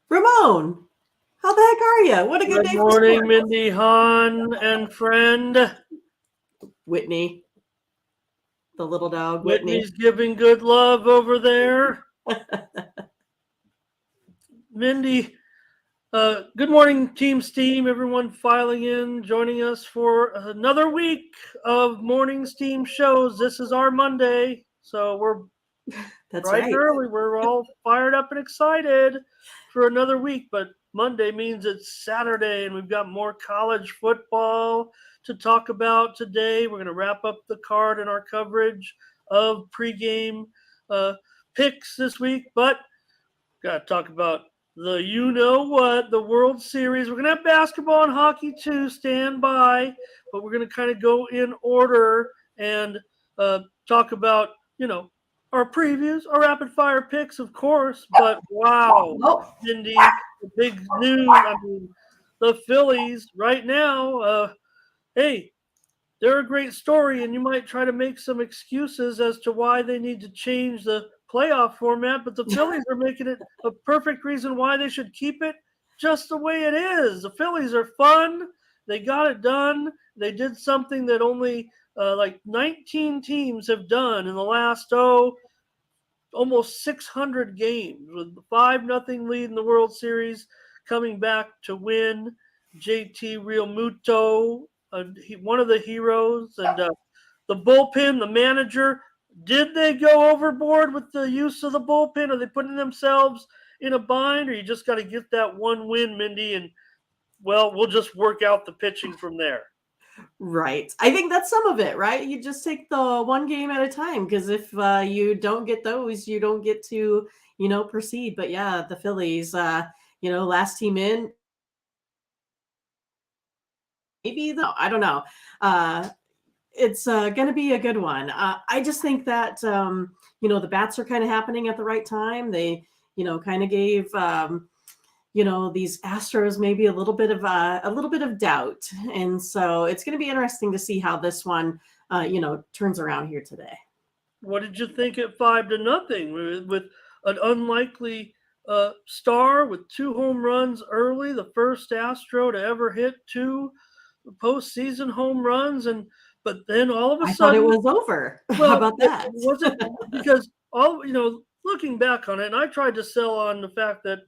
Ramon, how the heck are you? What a good Good day for morning, sports. Mindy Hahn and friend. Whitney, the little dog, Whitney. Whitney's giving good love over there. Mindy, good morning, Team Steam. Everyone filing in, joining us for another week of morning Steam shows. This is our Monday, so we're That's bright and right. early. We're all fired up and excited for another week, but Monday means it's Saturday, and we've got more college football to talk about today. We're going to wrap up the card in our coverage of pregame uh, picks this week, but got to talk about the you know what, the World Series. We're going to have basketball and hockey too, stand by, but we're going to kind of go in order and talk about, our previews, our rapid fire picks, of course. But wow, Oh, Cindy, the big news. I mean, the Phillies right now, hey, they're a great story, and you might try to make some excuses as to why they need to change the playoff format, but the Phillies are making it a perfect reason why they should keep it just the way it is. The Phillies are fun. They got it done. They did something that only like 19 teams have done in the last, almost 600 games with the 5-0 lead in the World Series, coming back to win. JT Realmuto, one of the heroes, and the bullpen, the manager. Did they go overboard with the use of the bullpen? Are they putting themselves in a bind, or you just got to get that one win, Mindy, and well, we'll just work out the pitching from there. right. I think that's some of it, right? You just take the one game at a time because if you don't get those, you don't get to, proceed. But yeah, the Phillies, last team in, maybe I don't know. It's going to be a good one. I just think that the bats are kind of happening at the right time. They, kind of gave these Astros maybe a little bit of doubt, and so it's going to be interesting to see how this one turns around here today. What did you think at 5-0 with an unlikely star with 2 home runs early, the first Astro to ever hit 2 postseason home runs, and but then all of a I thought it sudden, was over. How well, about it that? wasn't, because looking back on it, and I tried to sell on the fact that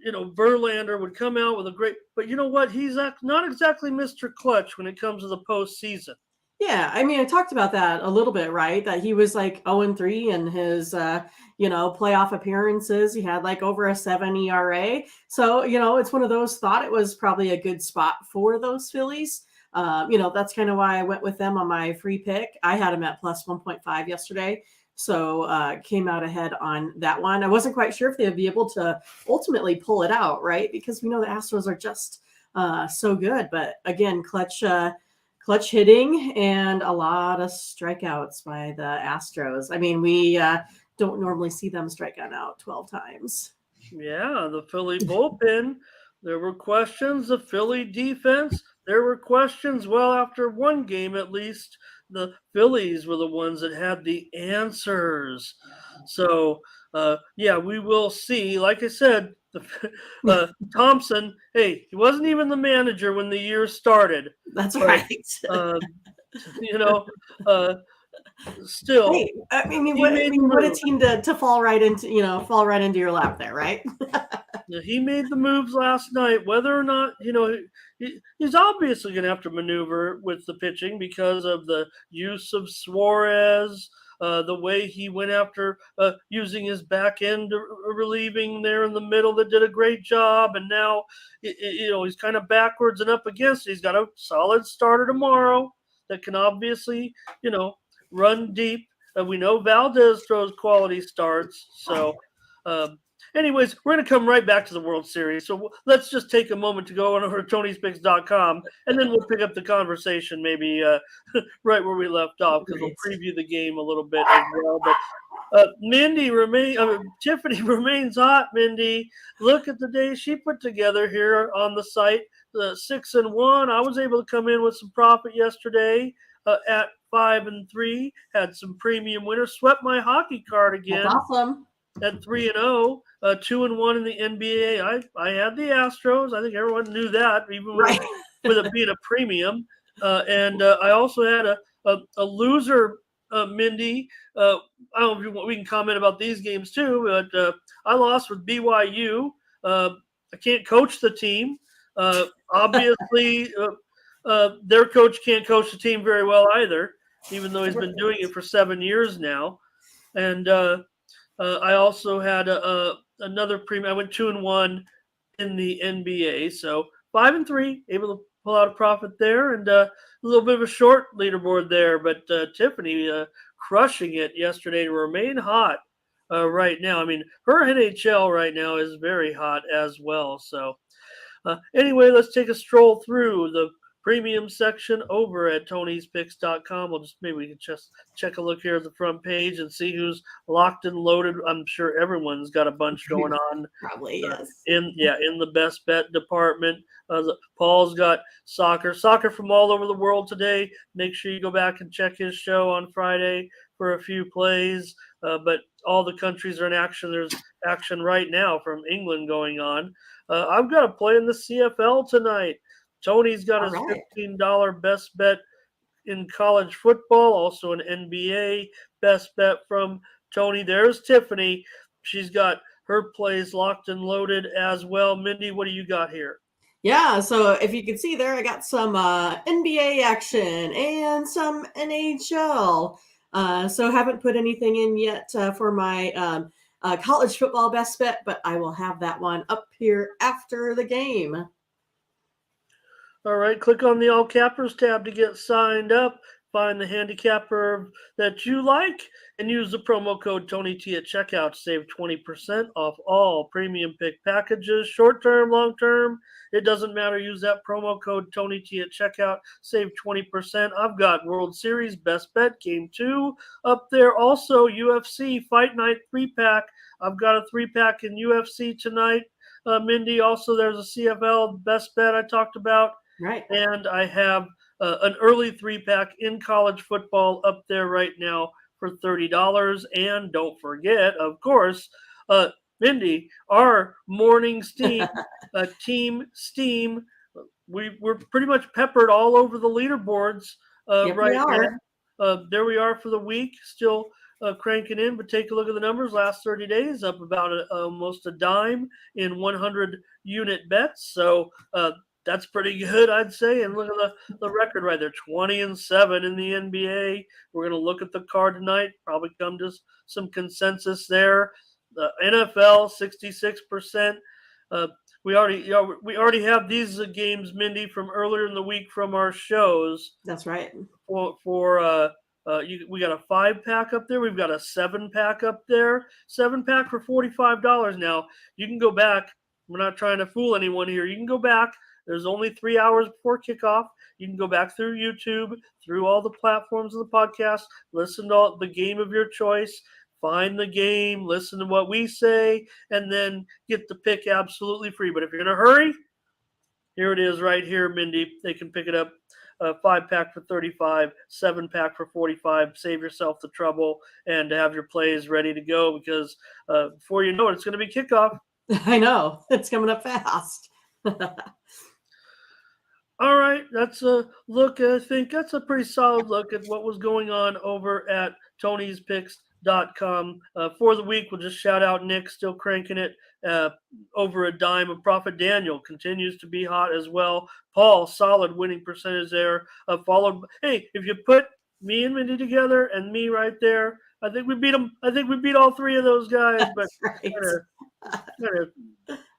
Verlander would come out with a great, but you know what? He's not exactly Mr. Clutch when it comes to the postseason. Yeah, I mean, I talked about that a little bit, right? That he was like 0-3 in his, playoff appearances. He had like over a 7 ERA. So, it's one of those, thought it was probably a good spot for those Phillies. That's kind of why I went with them on my free pick. I had them at plus 1.5 yesterday. So, came out ahead on that one. I wasn't quite sure if they would be able to ultimately pull it out, right? Because we know the Astros are just so good. But again, clutch hitting and a lot of strikeouts by the Astros. I mean, we don't normally see them strike out 12 times. Yeah, the Philly bullpen. There were questions. The Philly defense. There were questions. Well, after one game at least, the Phillies were the ones that had the answers. So, yeah, we will see. Like I said, Thompson. Hey, he wasn't even the manager when the year started, That's but right. uh, you know, uh, still Hey, I mean, he made the what a move. team to fall right into your lap there, right? Yeah, he made the moves last night. Whether or not, he's obviously going to have to maneuver with the pitching because of the use of Suarez, the way he went after using his back end relieving there in the middle that did a great job. And now, he's kind of backwards and up against it. He's got a solid starter tomorrow that can obviously, you know, run deep. We know Valdez throws quality starts. So, um, anyways, we're going to come right back to the World Series. So let's just take a moment to go on over to Tony'sPicks.com, and then we'll pick up the conversation maybe right where we left off, because we'll Great. preview the game a little bit as well. But Tiffany remains hot. Mindy, look at the day she put together here on the site. The 6-1. I was able to come in with some profit yesterday at 5-3. Had some premium winners. Swept my hockey card That's again. awesome. at 3-0, 2-1 in the NBA. I had the Astros. I think everyone knew that, even Right. with it being a premium. And I also had a loser, Mindy. I don't know if we can comment about these games too, but I lost with BYU. I can't coach the team. Obviously, their coach can't coach the team very well either, even though he's been doing it for 7 years now. And I also had another premium. I went 2-1 in the NBA, so 5-3, able to pull out a profit there, and a little bit of a short leaderboard there. But Tiffany crushing it yesterday to remain hot right now. I mean, her NHL right now is very hot as well. So anyway, let's take a stroll through the premium section over at Tony'sPicks.com. We'll just maybe we can just check a look here at the front page and see who's locked and loaded. I'm sure everyone's got a bunch going on. Probably, yes. In the best bet department. Paul's got soccer from all over the world today. Make sure you go back and check his show on Friday for a few plays. But all the countries are in action. There's action right now from England going on. I've got a play in the CFL tonight. Tony's got his $15 best bet in college football, also an NBA best bet from Tony. There's Tiffany. She's got her plays locked and loaded as well. Mindy, what do you got here? Yeah, so if you can see there, I got some NBA action and some NHL. So haven't put anything in yet for my college football best bet, but I will have that one up here after the game. All right, click on the All Cappers tab to get signed up. Find the handicapper that you like and use the promo code TonyT at checkout to save 20% off all premium pick packages, short term, long term. It doesn't matter. Use that promo code TonyT at checkout. Save 20%. I've got World Series Best Bet Game 2 up there. Also, UFC Fight Night 3-pack. I've got a 3-pack in UFC tonight. Mindy, also there's a CFL Best Bet I talked about. Right. And I have an early 3-pack in college football up there right now for $30. And don't forget, of course, Mindy, our morning steam, Team Steam, we're pretty much peppered all over the leaderboards right now. There we are for the week, still cranking in, but take a look at the numbers. Last 30 days, up about almost a dime in 100 unit bets. So that's pretty good, I'd say. And look at the record right there, 20-7 in the NBA. We're going to look at the card tonight, probably come to some consensus there. The NFL, 66%. We already have these games, Mindy, from earlier in the week from our shows. That's right. We got a 5-pack up there. We've got a 7-pack up there. 7-pack for $45. Now you can go back. We're not trying to fool anyone here. You can go back. There's only 3 hours before kickoff. You can go back through YouTube, through all the platforms of the podcast, listen to the game of your choice, find the game, listen to what we say, and then get the pick absolutely free. But if you're in a hurry, here it is right here, Mindy. They can pick it up. 5-pack for $35, 7-pack for $45. Save yourself the trouble and have your plays ready to go because before you know it, it's going to be kickoff. I know. It's coming up fast. All right, that's a look. I think that's a pretty solid look at what was going on over at Tony'sPicks.com. For the week, we'll just shout out Nick, still cranking it over a dime. Of Prophet Daniel continues to be hot as well. Paul, solid winning percentage there. Followed. Hey, if you put me and Mindy together and me right there, I think we beat them. I think we beat all 3 of those guys. But kind of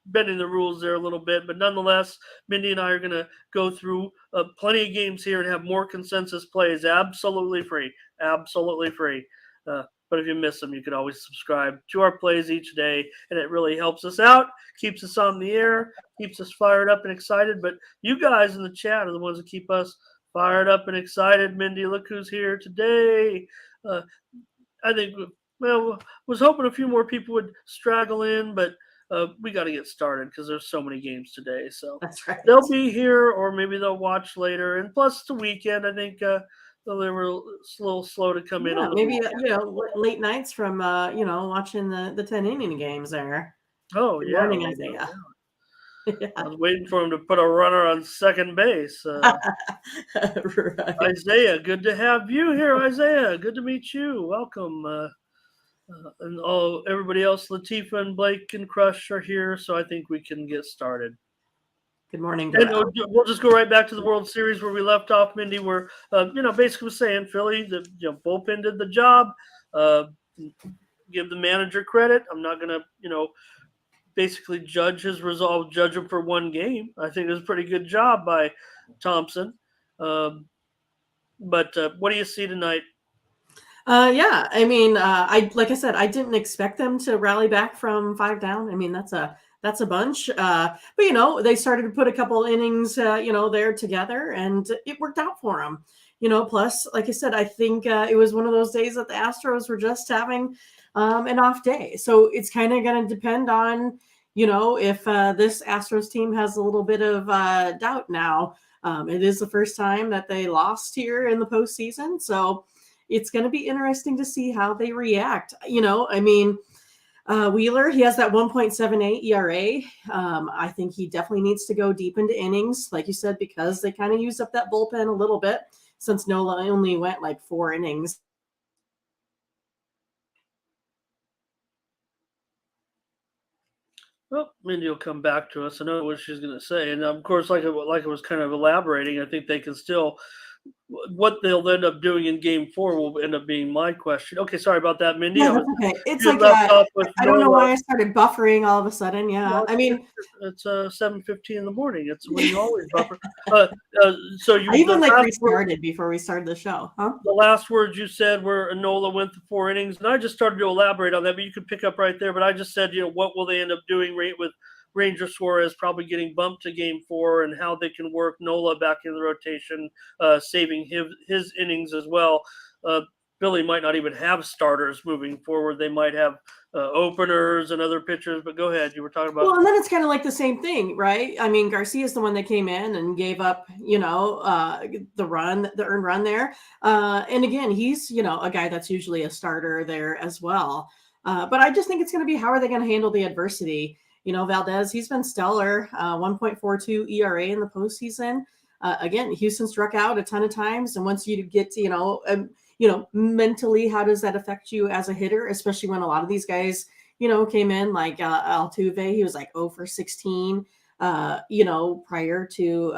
bending the rules there a little bit, but nonetheless, Mindy and I are going to go through plenty of games here and have more consensus plays absolutely free. But if you miss them, you can always subscribe to our plays each day, and it really helps us out, keeps us on the air, keeps us fired up and excited. But you guys in the chat are the ones that keep us fired up and excited. Mindy, look who's here today. I think, was hoping a few more people would straggle in, but we got to get started because there's so many games today. So that's right. They'll be here, or maybe they'll watch later. And plus, it's the weekend. I think So they were a little slow to come in Yeah, on the maybe weekend. late nights from watching the 10 inning games there. Oh Good yeah, morning, well, no Isaiah. doubt. I Yeah. was waiting for him to put a runner on second base. Right. Isaiah, good to have you here, Isaiah. Good to meet you. Welcome. And all everybody else, Latifa and Blake and Crush are here, so I think we can get started. Good morning, And Darrell. we'll just go right back to the World Series where we left off, Mindy. Where basically was saying Philly, the bullpen did the job. Uh, give the manager credit. I'm not gonna basically judge his resolve, judge him for one game. I think it was a pretty good job by Thompson. Um, but what do you see tonight? Yeah, I mean, I like I said, I didn't expect them to rally back from 5 down. I mean, that's a bunch. But they started to put a couple innings, there together, and it worked out for them. Plus, like I said, I think it was one of those days that the Astros were just having an off day. So it's kind of going to depend on, if this Astros team has a little bit of doubt now. It is the first time that they lost here in the postseason, so it's going to be interesting to see how they react. I mean, Wheeler, he has that 1.78 ERA. I think he definitely needs to go deep into innings, like you said, because they kind of used up that bullpen a little bit since Nola only went like 4 innings. Well, Mindy will come back to us. I know what she's going to say, and of course, like I was kind of elaborating, I think they can still. What they'll end up doing in Game 4 will end up being my question. Okay, sorry about that, Mindy. Yeah, that's okay. It's You like left off with I don't know Nola. why I started buffering all of a sudden. Yeah, Well, I mean, it's 7:15 in the morning. It's when you always buffer. Uh, so I even like last word, restarted before we started the show, huh? the last words you said were Nola went to 4 innings, and I just started to elaborate on that. But you could pick up right there. But I just said, what will they end up doing with Ranger Suarez probably getting bumped to Game 4, and how they can work Nola back in the rotation, saving his innings as well. Billy might not even have starters moving forward. They might have openers and other pitchers. But go ahead. You were talking about. Well, and then it's kind of like the same thing, right? I mean, Garcia is the one that came in and gave up, the earned run there. And again, he's, a guy that's usually a starter there as well. But I just think it's going to be how are they going to handle the adversity? Valdez, he's been stellar, 1.42 ERA in the postseason. Again, Houston struck out a ton of times. And once you get to, mentally, how does that affect you as a hitter, especially when a lot of these guys came in like Altuve. He was like 0 for 16, prior to,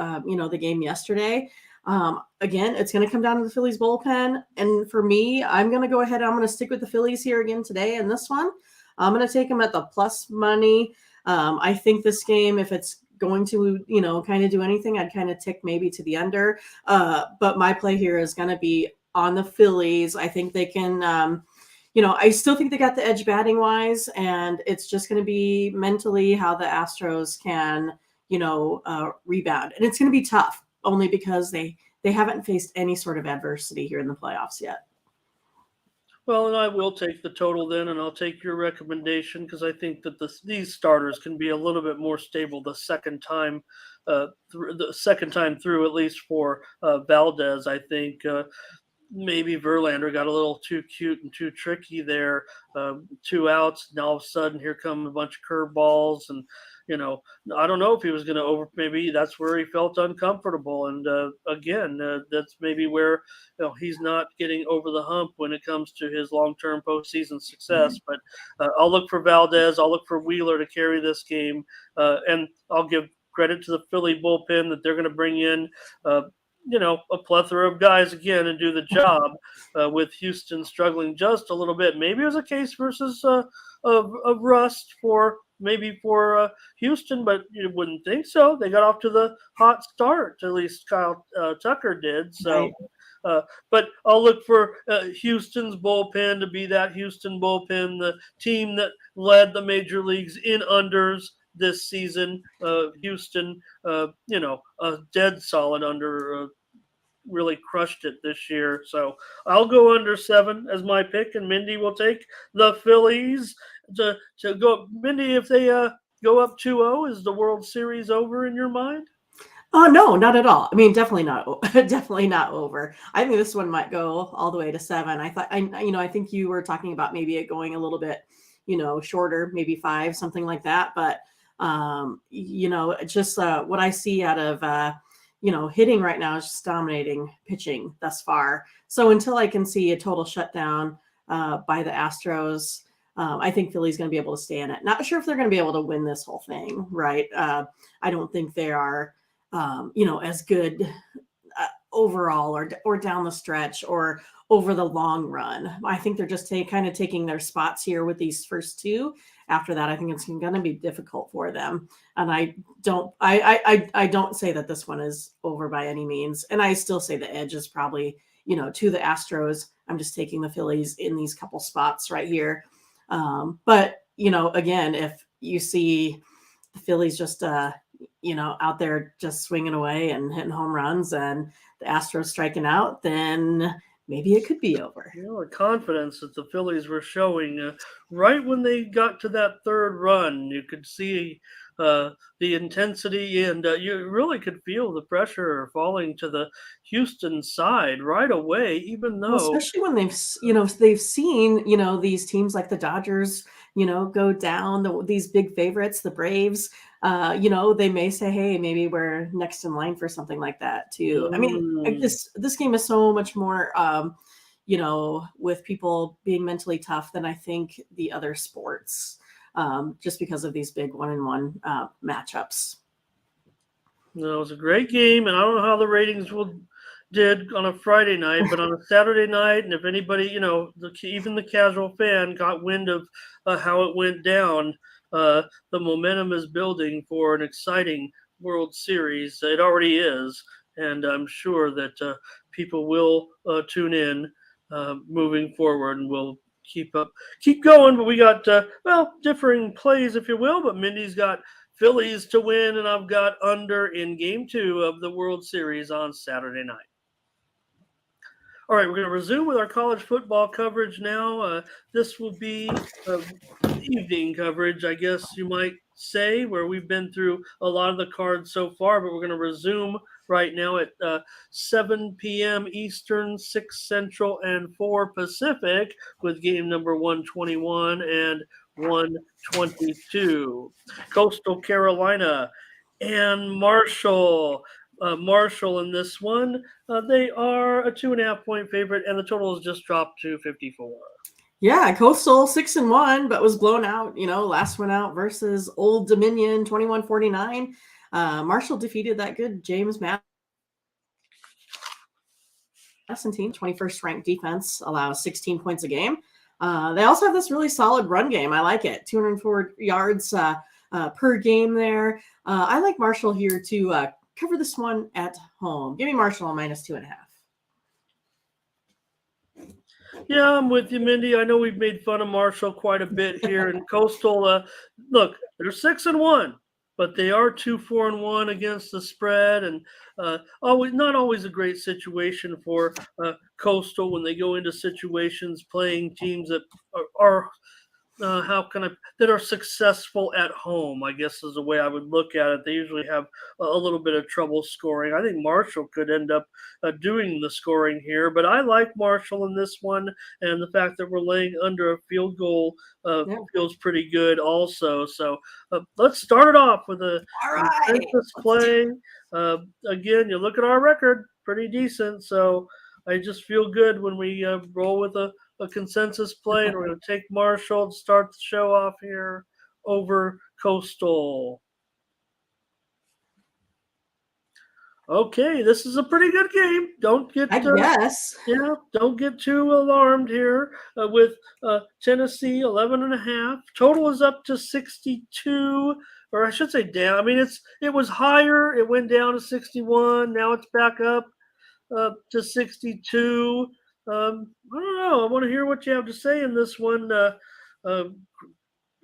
the game yesterday. Again, it's going to come down to the Phillies bullpen. And for me, I'm going to go ahead. I'm going to stick with the Phillies here again today in this one. I'm going to take them at the plus money. I think this game, if it's going to, kind of do anything, I'd kind of tick maybe to the under. But my play here is going to be on the Phillies. I think they can, I still think they got the edge batting wise, and it's just going to be mentally how the Astros can, rebound. And it's going to be tough only because they haven't faced any sort of adversity here in the playoffs yet. Well, and I will take the total then, and I'll take your recommendation because I think that these starters can be a little bit more stable the second time, through, at least for Valdez. I think maybe Verlander got a little too cute and too tricky there. 2 outs, and all of a sudden here come a bunch of curveballs, and I don't know if he was going to maybe that's where he felt uncomfortable. And again, that's maybe where he's not getting over the hump when it comes to his long-term postseason success. But I'll look for Valdez. I'll look for Wheeler to carry this game, and I'll give credit to the Philly bullpen that they're going to bring in. A plethora of guys again and do the job, with Houston struggling just a little bit. Maybe it was a case versus of rust for Houston, but you wouldn't think so. They got off to the hot start, at least Kyle Tucker did. So, Right. but I'll look for Houston's bullpen to be that Houston bullpen, the team that led the major leagues in unders this season. Houston, a dead solid under. Really crushed it this year. So I'll go under 7 as my pick, and Mindy will take the Phillies to go. Mindy, if they go up 2-0, is the World Series over in your mind? Oh, no, not at all. I mean, definitely not, definitely not over. I think this one might go all the way to 7. I think you were talking about maybe it going a little bit, shorter, maybe 5, something like that. But, just what I see out of, hitting right now is just dominating pitching thus far. So until I can see a total shutdown by the Astros, I think Philly's going to be able to stay in it. Not sure if they're going to be able to win this whole thing, right? I don't think they are as good overall or down the stretch or over the long run. I think they're just kind of taking their spots here with these first two. After that, I think it's going to be difficult for them. And I don't say that this one is over by any means. And I still say the edge is probably, to the Astros. I'm just taking the Phillies in these couple spots right here. But, again, if you see the Phillies just, out there just swinging away and hitting home runs and the Astros striking out, then maybe it could be over. The confidence that the Phillies were showing right when they got to that third run, you could see the intensity, and you really could feel the pressure falling to the Houston side right away, even Well, though especially when they've seen, these teams like the Dodgers, go down, these big favorites, the Braves, they may say, hey, maybe we're next in line for something like that too. I mean, mm, this game is so much more, with people being mentally tough than I think the other sports, just because of these big 1-1 matchups. it was a great game, and I don't know how the ratings will did on a Friday night, but on a Saturday night, and if anybody, even the casual fan got wind of how it went down, the momentum is building for an exciting World Series. It already is, and I'm sure that people will tune in moving forward, and we'll keep going. But we got differing plays, if you will. But Mindy's got Phillies to win, and I've got under in Game 2 of the World Series on Saturday night. All right, we're going to resume with our college football coverage now. This will be evening coverage, I guess you might say, where we've been through a lot of the cards so far, but we're going to resume right now at 7 p.m. Eastern, 6 Central, and 4 Pacific with game number 121 and 122. Coastal Carolina and Marshall. Marshall in this one, they are a 2.5-point favorite, and the total has just dropped to 54. Yeah, Coastal 6-1, but was blown out, last one out versus Old Dominion 21-49. Marshall defeated that good James Madison team. 21st ranked defense allows 16 points a game. They also have this really solid run game. I like it. 204 yards per game there. I like Marshall here to cover this one at home. Give me Marshall on -2.5. Yeah, I'm with you, Mindy. I know we've made fun of Marshall quite a bit here in Coastal. Look, they're 6-1, but they are 2-4-1 against the spread, and not always a great situation for Coastal when they go into situations playing teams that are that are successful at home, I guess is the way I would look at it. They usually have a little bit of trouble scoring. I think Marshall could end up doing the scoring here, but I like Marshall in this one, and the fact that we're laying under a field goal Yeah. feels pretty good also. So let's start it off with a All right. consensus play. Again, you look at our record, pretty decent, so I just feel good when we roll with a consensus play, and we're going to take Marshall to start the show off here over Coastal. Okay, this is a pretty good game. Don't get don't get too alarmed here with Tennessee 11.5. Total is up to 62, or I should say down. I mean, it was higher. It went down to 61. Now it's back up to 62. I don't know. I want to hear what you have to say in this one.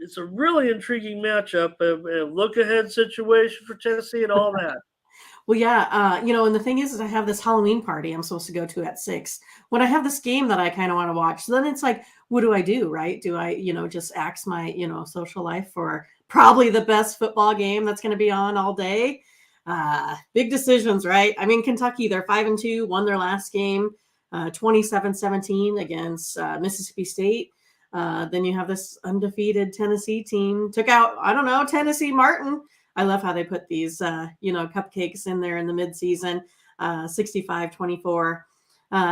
It's a really intriguing matchup, a look-ahead situation for Tennessee and all that. Well, yeah, and the thing is I have this Halloween party I'm supposed to go to at 6. When I have this game that I kind of want to watch, so then it's like, what do I do, right? Do I, just axe my, social life for probably the best football game that's going to be on all day? Big decisions, right? I mean, Kentucky, they're 5-2, won their last game, 27-17 against Mississippi State. Then you have this undefeated Tennessee team. Took out, I don't know, Tennessee Martin. I love how they put these, cupcakes in there in the midseason, 65-24.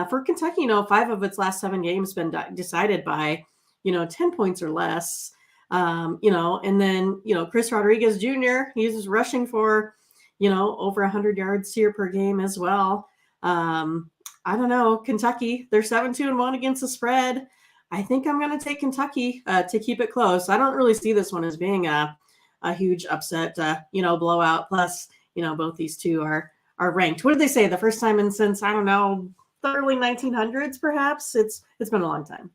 For Kentucky, 5 of its last 7 games been decided by, 10 points or less. And then, Chris Rodriguez Jr., he's rushing for, over 100 yards here per game as well. I don't know. Kentucky, they're 7-2-1 against the spread. I think I'm going to take Kentucky to keep it close. I don't really see this one as being a huge upset, blowout. Plus, both these two are ranked. What did they say? The first time in since, I don't know, the early 1900s, perhaps? It's been a long time.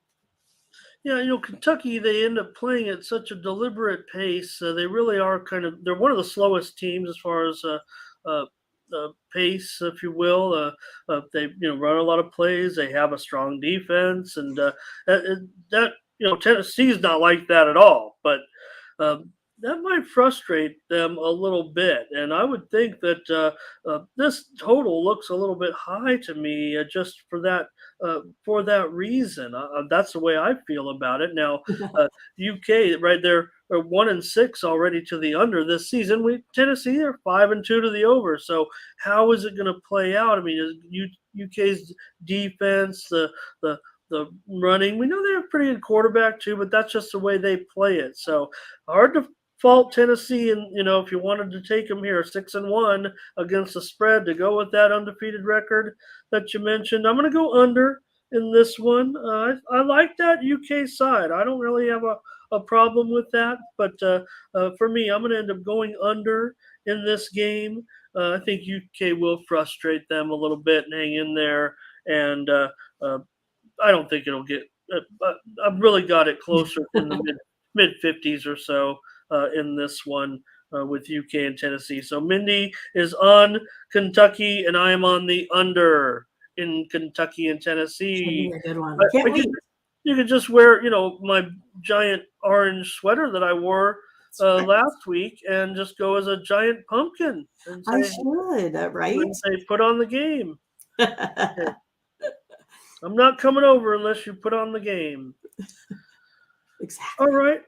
Yeah, Kentucky, they end up playing at such a deliberate pace. They really are they're one of the slowest teams as far as pace, if you will. They, run a lot of plays. They have a strong defense. And Tennessee's not like that at all. But that might frustrate them a little bit. And I would think that this total looks a little bit high to me just for that reason. That's the way I feel about it. Now, UK, right there, are 1-6 already to the under this season. Tennessee, they're 5-2 to the over. So how is it going to play out? I mean, UK's defense, the running, we know they have a pretty good quarterback too, but that's just the way they play it. So hard to fault Tennessee, and if you wanted to take them here 6-1 against the spread to go with that undefeated record that you mentioned, I'm going to go under in this one. I like that UK side. I don't really have a problem with that, but for me, I'm going to end up going under in this game. I think UK will frustrate them a little bit and hang in there, and I don't think it'll get. I've really got it closer in the mid 50s or so in this one with UK and Tennessee. So Mindy is on Kentucky, and I am on the under in Kentucky and Tennessee. A good one. You could just wear, my giant orange sweater that I wore last week and just go as a giant pumpkin. And say, I should, right? And say, put on the game. Okay. I'm not coming over unless you put on the game. Exactly. All right.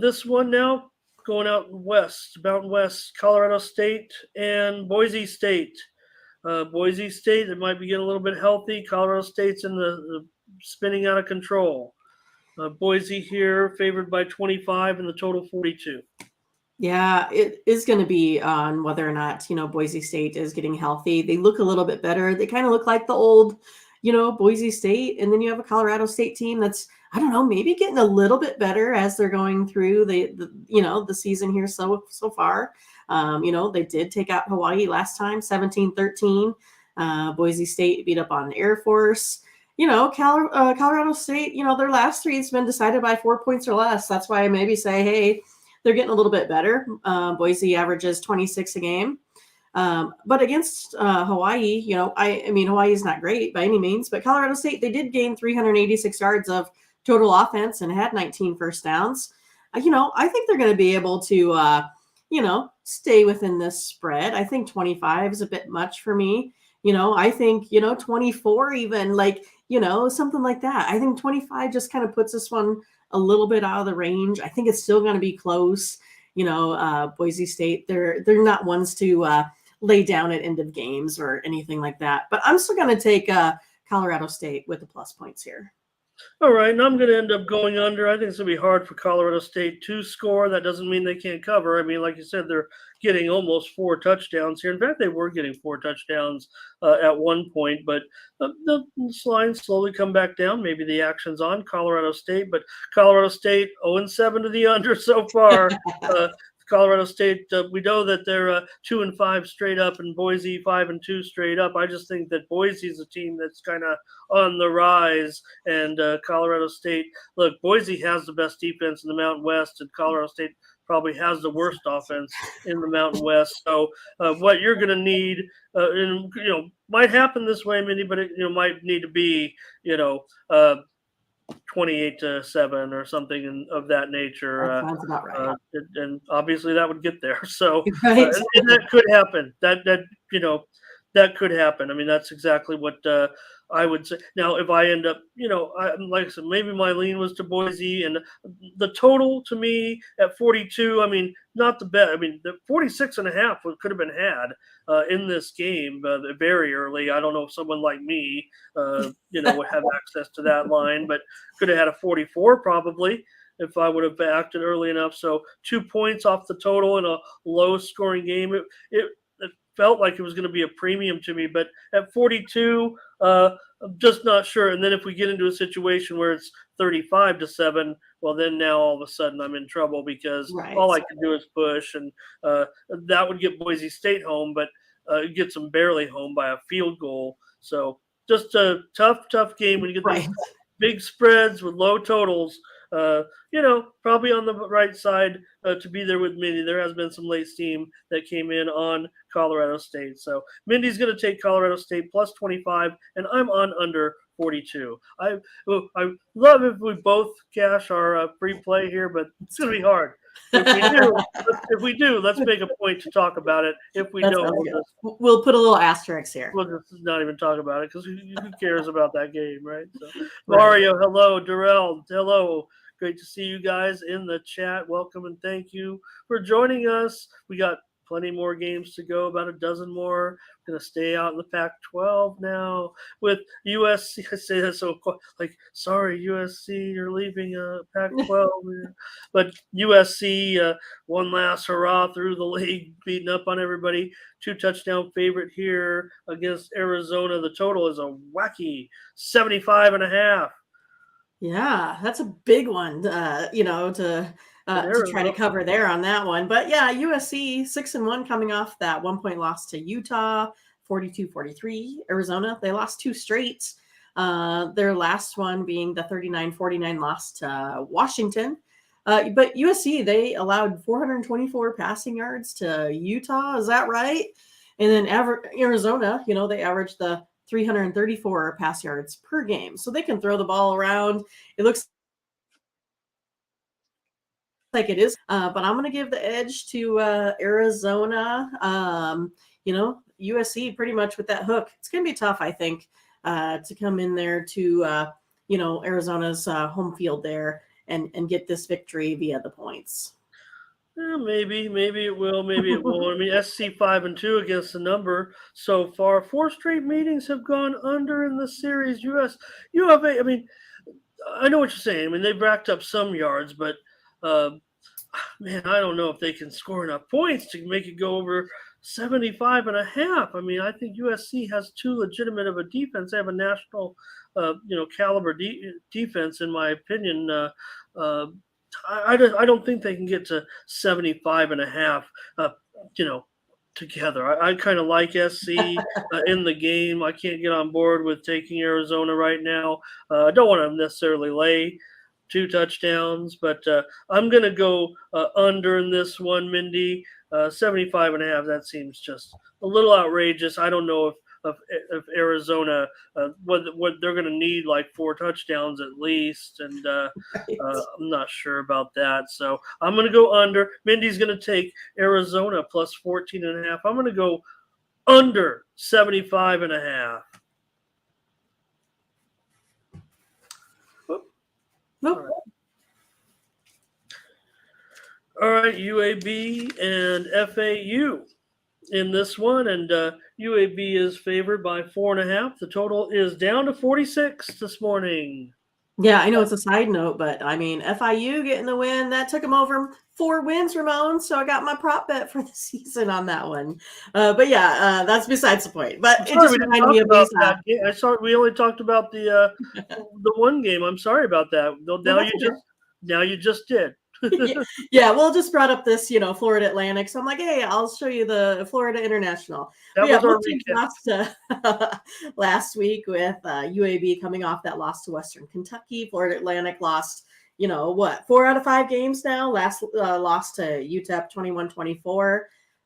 This one now going out west, Mountain West, Colorado State and Boise State. Boise State, it might be getting a little bit healthy. Colorado State's in the spinning out of control. Boise here favored by 25 and the total 42. Yeah, it is going to be on whether or not, Boise State is getting healthy. They look a little bit better. They kind of look like the old, Boise State. And then you have a Colorado State team that's, I don't know, maybe getting a little bit better as they're going through the season here so far. They did take out Hawaii last time, 17-13. Boise State beat up on Air Force. Colorado State, their last 3 has been decided by 4 points or less. That's why I maybe say, hey, they're getting a little bit better. Boise averages 26 a game. But against Hawaii, I mean, Hawaii is not great by any means, but Colorado State, they did gain 386 yards of total offense and had 19 first downs. I think they're going to be able to, stay within this spread. I think 25 is a bit much for me. I think, 24 even, something like that. I think 25 just kind of puts this one a little bit out of the range. I think it's still going to be close. Boise State, they're not ones to lay down at end of games or anything like that. But I'm still going to take Colorado State with the plus points here. All right, and I'm going to end up going under. I think it's going to be hard for Colorado State to score. That doesn't mean they can't cover. I mean, like you said, they're getting almost 4 touchdowns here. In fact, they were getting 4 touchdowns at one point, but the lines slowly come back down. Maybe the action's on Colorado State, but Colorado State 0-7 to the under so far. Colorado State, we know that they're 2-5 straight up, and Boise 5-2 straight up. I just think that Boise's a team that's kind of on the rise, and Colorado State. Look, Boise has the best defense in the Mountain West, and Colorado State probably has the worst offense in the Mountain West. So, what you're going to need, and might happen this way, Mindy, but it might need to be, 28-7 or something of that nature. That sounds about right. And obviously that would get there. So Right. and that could happen. That could happen. I mean, that's exactly what I would say. Now, if I end up, like I said, maybe my lean was to Boise, and the total to me at 42. I mean, not the best. I mean, the 46.5 could have been had in this game very early. I don't know if someone like me, would have access to that line, but could have had a 44 probably if I would have acted early enough. So 2 points off the total in a low scoring game. It felt like it was going to be a premium to me, but at 42, I'm just not sure. And then if we get into a situation where it's 35-7, well, then now all of a sudden I'm in trouble because Right. all I can do is push, and that would get Boise State home, but it gets them barely home by a field goal. So just a tough game when you get Right. these big spreads with low totals. Probably on the right side to be there with Mindy. There has been some late steam that came in on Colorado State. So Mindy's going to take Colorado State plus 25, and I'm on under 42. I love if we both cash our free play here, but it's going to be hard. If we do, let's make a point to talk about it. If we don't, we'll put a little asterisk here. We'll just not even talk about it because who cares about that game, right? So, Mario, hello. Darrell, hello. Great to see you guys in the chat. Welcome and thank you for joining us. We got plenty more games to go, about a dozen more. Going to stay out in the Pac-12 now with USC. I say that so like, sorry, USC, you're leaving Pac-12. But USC, one last hurrah through the league, beating up on everybody. 2-touchdown favorite here against Arizona. The total is a wacky 75.5. Yeah, that's a big one, to try to cover there on that one. But yeah, USC 6-1 coming off that 1-point loss to Utah, 42-43. Arizona, they lost 2 straight. Their last one being the 39-49 loss to Washington. But USC, they allowed 424 passing yards to Utah. Is that right? And then Arizona, they averaged the 334 pass yards per game. So they can throw the ball around. It looks like it is. But I'm going to give the edge to Arizona. USC pretty much with that hook. It's going to be tough, I think, to come in there to, Arizona's home field there and get this victory via the points. Maybe it will, maybe it won't. I mean, SC 5-2 against the number so far. 4 straight meetings have gone under in the series. UFA. I mean, I know what you're saying. I mean, they've racked up some yards, but man, I don't know if they can score enough points to make it go over 75.5. I mean, I think USC has too legitimate of a defense. They have a national, caliber defense, in my opinion. I don't think they can get to 75.5, together. I kind of like SC in the game. I can't get on board with taking Arizona right now. I don't want to necessarily lay 2 touchdowns, but I'm going to go under in this one, Mindy. 75.5, that seems just a little outrageous. I don't know if Arizona, what they're going to need, like 4 touchdowns at least, and I'm not sure about that. So I'm going to go under. Mindy's going to take Arizona plus 14.5. I'm going to go under 75.5. Nope. All right, UAB and FAU in this one, and UAB is favored by 4.5. The total is down to 46 this morning. Yeah, I know it's a side note, but I mean, FIU getting the win, that took them over 4 wins, Ramon. So I got my prop bet for the season on that one. But yeah, that's besides the point. But it just reminded me of that. I saw we only talked about the one game. I'm sorry about that. Now you just did. Yeah, well, just brought up this, Florida Atlantic. So I'm like, hey, I'll show you the Florida International. Last week with UAB coming off that loss to Western Kentucky. Florida Atlantic lost, 4 out of 5 games now. Last lost to UTEP 21-24.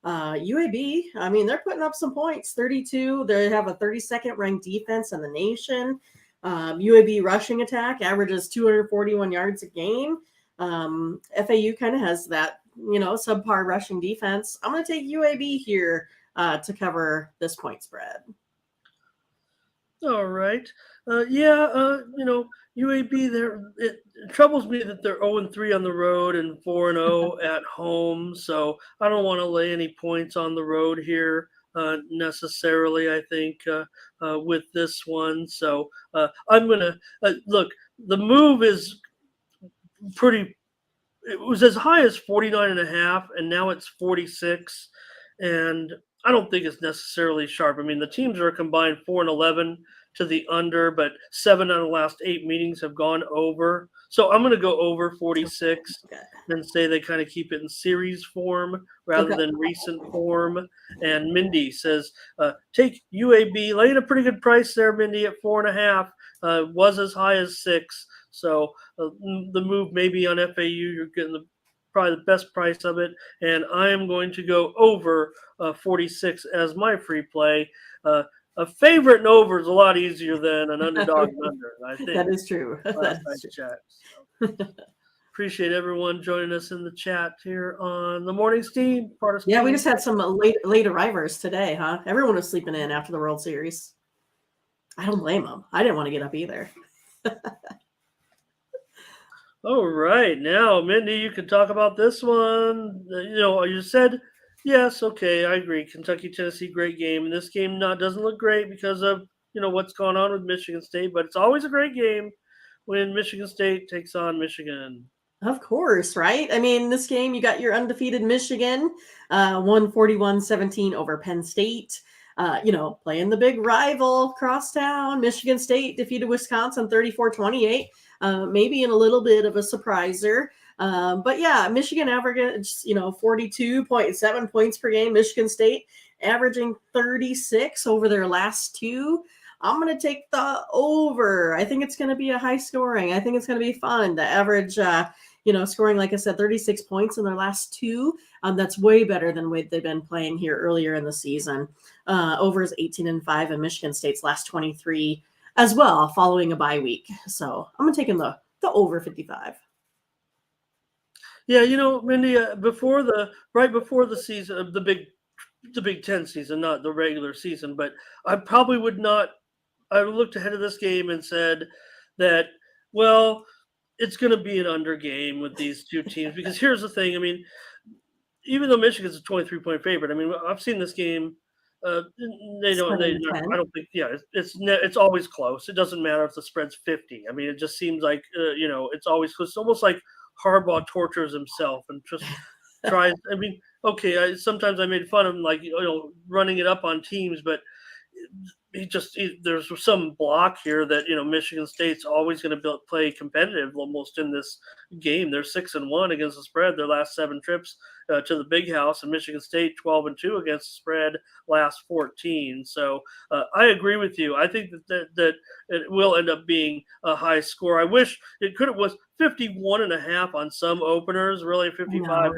UAB, I mean, they're putting up some points. 32. They have a 32nd ranked defense in the nation. UAB rushing attack averages 241 yards a game. FAU kind of has that, subpar rushing defense. I'm going to take UAB here to cover this point spread. All right. UAB, it troubles me that they're 0-3 on the road and 4-0 at home. So I don't want to lay any points on the road here necessarily, I think, with this one. So I'm going to look, the move is pretty, it was as high as 49.5, and now it's 46. And I don't think it's necessarily sharp. I mean, the teams are combined 4-11 to the under, but 7 out of the last 8 meetings have gone over. So I'm going to go over 46 and say they kind of keep it in series form rather than recent form. And Mindy says, take UAB, laying a pretty good price there, Mindy, at 4.5. Was as high as 6. So the move maybe on FAU, you're getting probably the best price of it. And I am going to go over 46 as my free play. A favorite and over is a lot easier than an underdog and under, I think. That is true. Appreciate everyone joining us in the chat here on the Morning Steam. Yeah, we just had some late arrivers today, huh? Everyone was sleeping in after the World Series. I don't blame them. I didn't want to get up either. All right. Now, Mindy, you can talk about this one. You said, yes, okay, I agree. Kentucky, Tennessee, great game. And this game doesn't look great because of, what's going on with Michigan State. But it's always a great game when Michigan State takes on Michigan. Of course, right? I mean, this game, you got your undefeated Michigan, 141-17 over Penn State. Playing the big rival crosstown. Michigan State defeated Wisconsin 34-28. Maybe in a little bit of a surpriser. But yeah, Michigan averaged, 42.7 points per game. Michigan State averaging 36 over their last 2. I'm going to take the over. I think it's going to be a high scoring. I think it's going to be fun. The average, scoring, like I said, 36 points in their last 2. That's way better than what they've been playing here earlier in the season. Over is 18-5 in Michigan State's last 23 as well, following a bye week. So I'm taking the over 55. Yeah, Mindy, right before the season, the Big Ten season, not the regular season, but I probably would not. I looked ahead of this game and said that, well, it's going to be an under game with these two teams because here's the thing. I mean, even though Michigan's a 23-point favorite, I mean, I've seen this game. I don't think. Yeah, it's always close. It doesn't matter if the spread's 50. I mean, it just seems like it's always close. It's almost like Harbaugh tortures himself and just tries. I mean, okay, sometimes I made fun of him, like running it up on teams, but there's some block here that Michigan State's always going to play competitive almost in this game. They're 6-1 against the spread their last 7 trips to the Big House, and Michigan State 12-2 against the spread last 14. So I agree with you. I think that it will end up being a high score. I wish it was 51.5 on some openers. Really, 55.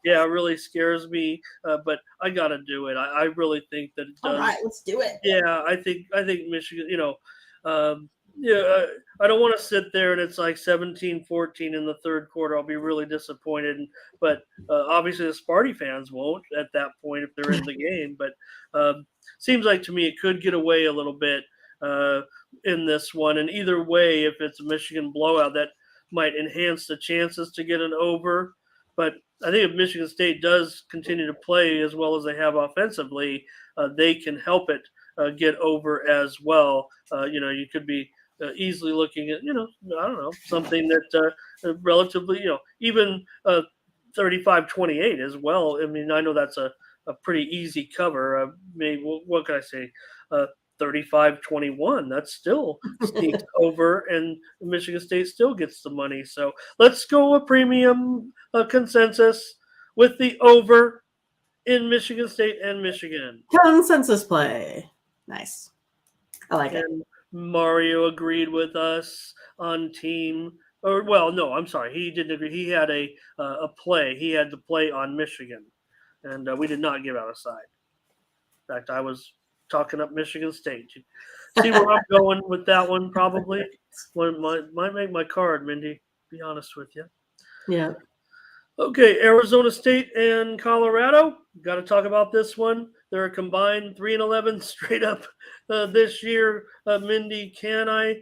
Yeah, it really scares me. But I got to do it. I really think that it does. All right, let's do it. Yeah, I think Michigan. I don't want to sit there and it's like 17-14 in the third quarter. I'll be really disappointed. But obviously the Sparty fans won't at that point if they're in the game. But seems like to me it could get away a little bit in this one. And either way, if it's a Michigan blowout, that might enhance the chances to get an over. But I think if Michigan State does continue to play as well as they have offensively, they can help it get over as well. You could be easily looking at, I don't know, something that relatively, even 35-28 as well. I mean, I know that's a pretty easy cover. Maybe, what can I say? 35-21. That still sneaks over, and Michigan State still gets the money. So let's go a premium consensus with the over in Michigan State and Michigan. Consensus play. Nice. I like it. Mario agreed with us on team. Or, well, no, I'm sorry. He didn't agree. He had a play. He had to play on Michigan, and we did not give out a side. In fact, I was talking up Michigan State. see where I'm going with that one. Probably might make my card, Mindy. Be honest with you. Yeah. Okay, Arizona State and Colorado. Got to talk about this one. They're a combined 3-11 straight up this year. Mindy, can I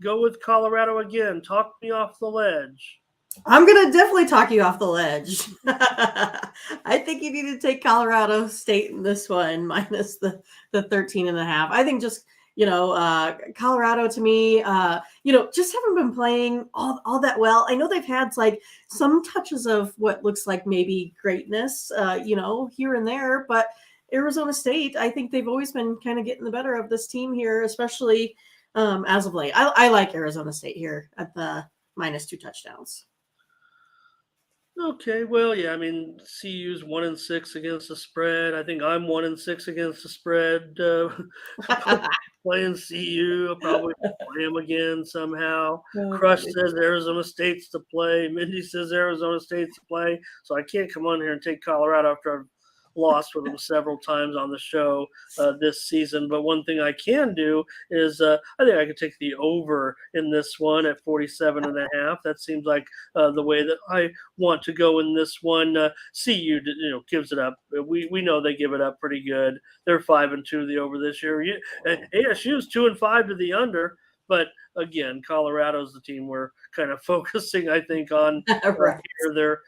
go with Colorado again? Talk me off the ledge. I'm going to definitely talk you off the ledge. I think you need to take Colorado State in this one minus the 13.5. I think just, Colorado to me, just haven't been playing all that well. I know they've had like some touches of what looks like maybe greatness, here and there, but Arizona State, I think they've always been kind of getting the better of this team here, especially as of late. I like Arizona State here at the minus 2 touchdowns. Okay, well, yeah, I mean, CU's 1-6 against the spread. I think I'm 1-6 against the spread. Playing CU, I'll probably play him again somehow. Crush says Arizona State's to play. Mindy says Arizona State's to play. So I can't come on here and take Colorado after I've lost with them several times on the show this season. But one thing I can do is I think I could take the over in this one at 47.5. That seems like the way that I want to go in this one. CU, gives it up. We know they give it up pretty good. They're 5-2 the over this year. ASU's 2-5 to the under. But again, Colorado's the team we're kind of focusing, I think, on right. here. They're,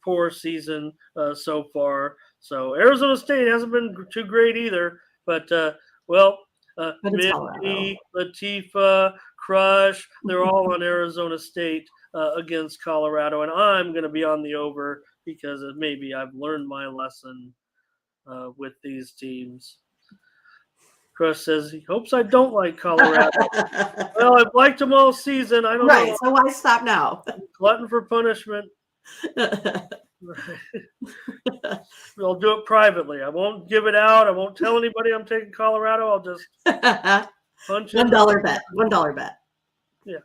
poor season so far. So Arizona State hasn't been too great either. But Mindy, Latifa, Crush, they're all on Arizona State against Colorado, and I'm going to be on the over because maybe I've learned my lesson with these teams. Crush says he hopes I don't like Colorado. Well, I've liked them all season. I don't know. So why stop now? Glutton for punishment. I'll do it privately. I won't give it out. I won't tell anybody I'm taking Colorado. I'll just punch it. $1 bet. $1 bet. Yeah.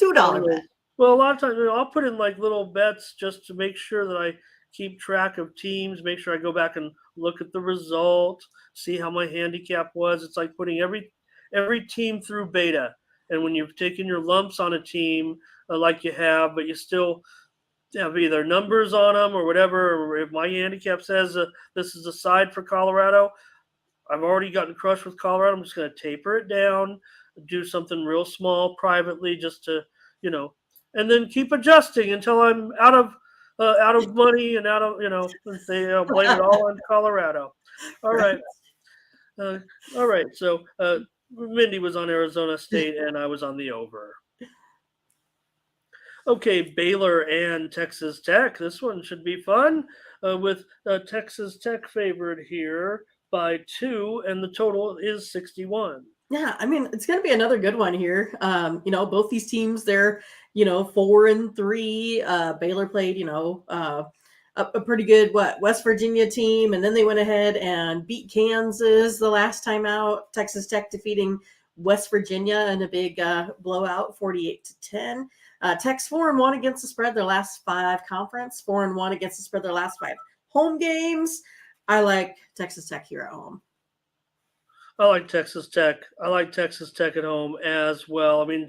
$2 bet. Well, a lot of times I'll put in like little bets just to make sure that I keep track of teams, make sure I go back and look at the result, see how my handicap was. It's like putting every team through beta. And when you've taken your lumps on a team like you have, but you still have either numbers on them or whatever, or if my handicap says this is a side for Colorado, I've already gotten crushed with Colorado. I'm just going to taper it down, do something real small privately just to, and then keep adjusting until I'm out of money and out of, they blame it all on Colorado. All right. All right. So Mindy was on Arizona State and I was on the over. Okay, Baylor and Texas Tech. This one should be fun with Texas Tech favored here by 2, and the total is 61. Yeah, I mean, it's going to be another good one here. Both these teams, they're, 4-3. Baylor played, a pretty good, West Virginia team. And then they went ahead and beat Kansas the last time out. Texas Tech defeating West Virginia in a big blowout, 48-10. Tech's 4-1 against the spread their last 5 conference, 4-1 against the spread their last 5 home games. I like Texas Tech here at home. I like Texas Tech. I like Texas Tech at home as well. I mean,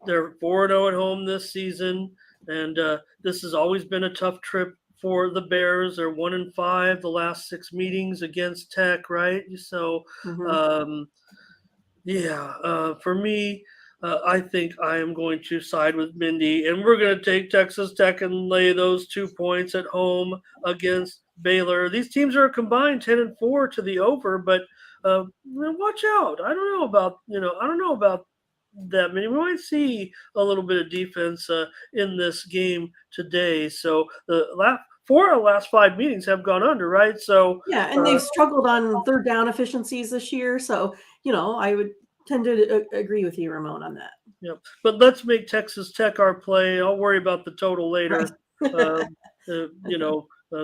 they're 4-0 at home this season, and this has always been a tough trip for the Bears. They're 1-5 the last 6 meetings against Tech, right? So, for me, I think I am going to side with Mindy, and we're going to take Texas Tech and lay those 2 points at home against Baylor. These teams are combined 10-4 to the over, but watch out. I don't know about that many. We might see a little bit of defense in this game today. So the 4 of the last 5 meetings have gone under, right? So yeah, and they've struggled on third down efficiencies this year. So I would tend to agree with you, Ramon, on that. Yeah, but let's make Texas Tech our play. I'll worry about the total later. Right.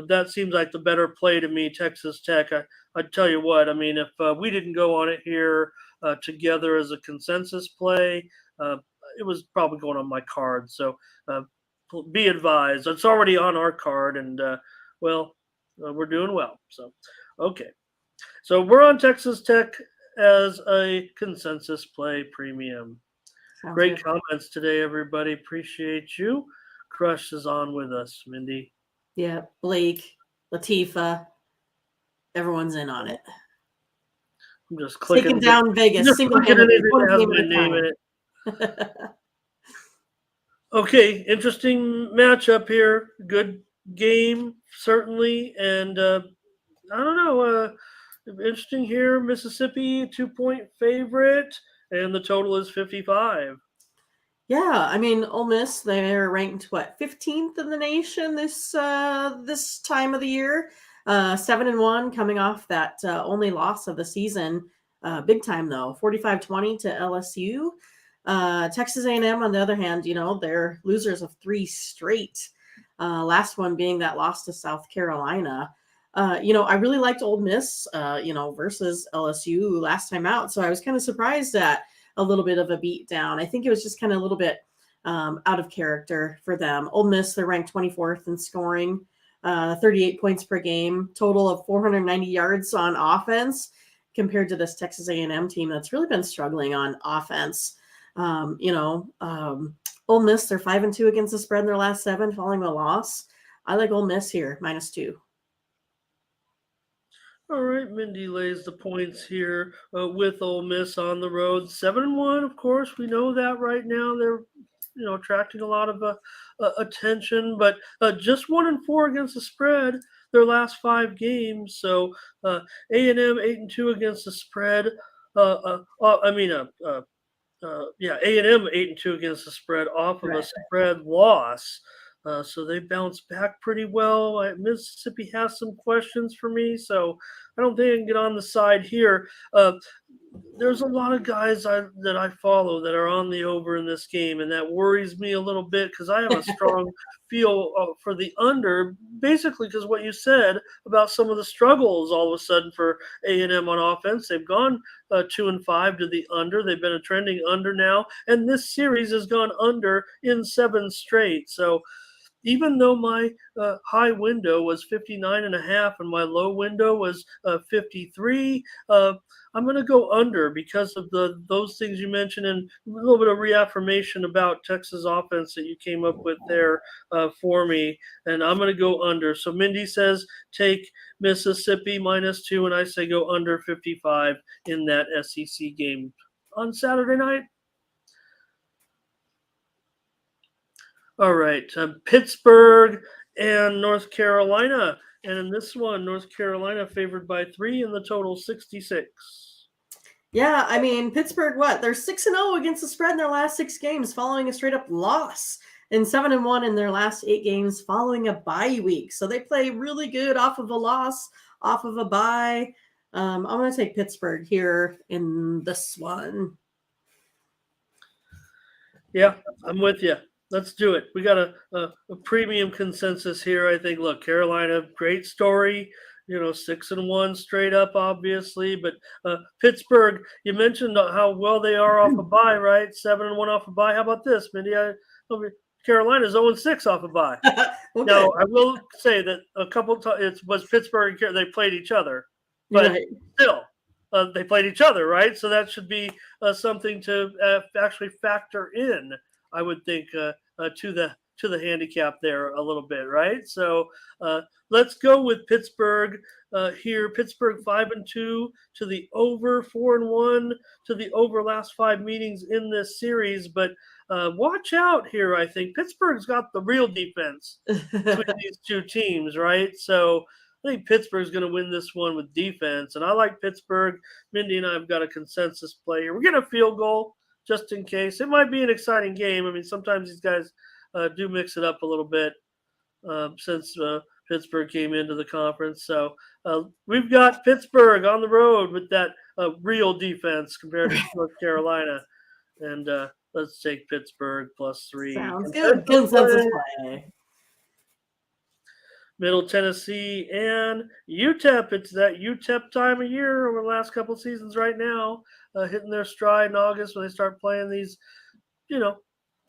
That seems like the better play to me, Texas Tech. I'd tell you what, I mean, if we didn't go on it here together as a consensus play, it was probably going on my card. So be advised. It's already on our card, and we're doing well. So, okay. So we're on Texas Tech as a consensus play premium. Sounds Great good. comments today, everybody. Appreciate you. Crush is on with us, Mindy. Yeah, Blake, Latifa, everyone's in on it. I'm just Taking clicking. down Vegas Just clicking single-handedly, anything one that has game my at a name in time. it. Okay, interesting matchup here. Good game, certainly. And I don't know. Interesting here. Mississippi, 2-point favorite, and the total is 55. Yeah, I mean, Ole Miss, they're ranked what 15th in the nation this time of the year. 7-1 coming off that only loss of the season. Big time though, 45-20 to LSU. Texas A&M on the other hand, they're losers of 3 straight. Last one being that loss to South Carolina. I really liked Ole Miss, versus LSU last time out. So I was kind of surprised at a little bit of a beat down. I think it was just kind of a little bit out of character for them. Ole Miss, they're ranked 24th in scoring, 38 points per game, total of 490 yards on offense, compared to this Texas A&M team that's really been struggling on offense. Ole Miss, they're 5-2 against the spread in their last 7 following the loss. I like Ole Miss here, -2. All right, Mindy lays the points here with Ole Miss on the road. 7-1, of course. We know that right now they're attracting a lot of attention, but just 1-4 against the spread their last 5 games. So A&M 8-2 against the spread. A&M 8-2 against the spread off of a Right. spread loss. So they bounced back pretty well. Mississippi has some questions for me, so I don't think I can get on the side here. There's a lot of guys that I follow that are on the over in this game, and that worries me a little bit because I have a strong feel for the under, basically because what you said about some of the struggles all of a sudden for A&M on offense. They've gone 2-5 to the under. They've been a trending under now, and this series has gone under in 7 straight. So even though my high window was 59.5 and my low window was 53, I'm going to go under because of those things you mentioned and a little bit of reaffirmation about Texas offense that you came up with there for me. And I'm going to go under. So Mindy says take Mississippi -2, and I say go under 55 in that SEC game on Saturday night. All right, Pittsburgh and North Carolina. And in this one, North Carolina favored by 3 and the total 66. Yeah, I mean, Pittsburgh, what? They're 6-0 against the spread in their last 6 games following a straight up loss, and 7-1 in their last 8 games following a bye week. So they play really good off of a loss, off of a bye. I'm going to take Pittsburgh here in this one. Yeah, I'm with you. Let's do it. We got a premium consensus here. I think. Look, Carolina, great story. 6-1 straight up, obviously. But Pittsburgh, you mentioned how well they are off a bye, right? 7-1 off a bye. How about this, Mindy? Carolina's 0-6 off a bye. Okay. Now, I will say that a couple times it was Pittsburgh and they played each other, but Right. still, they played each other, right? So that should be something to actually factor in. I would think to the handicap there a little bit, right? So let's go with Pittsburgh here. Pittsburgh 5-2 to the over 4-1 to the over last 5 meetings in this series, but watch out here. I think Pittsburgh's got the real defense between these 2 teams, right? So I think Pittsburgh's going to win this one with defense, and I like Pittsburgh. Mindy and I have got a consensus play here. We're getting a field goal just in case. It might be an exciting game. I mean, sometimes these guys do mix it up a little bit since Pittsburgh came into the conference. So we've got Pittsburgh on the road with that real defense compared to North Carolina. And let's take Pittsburgh +3. Sounds good. Consensus play. Middle Tennessee and UTEP. It's that UTEP time of year over the last couple seasons right now, hitting their stride in August when they start playing these,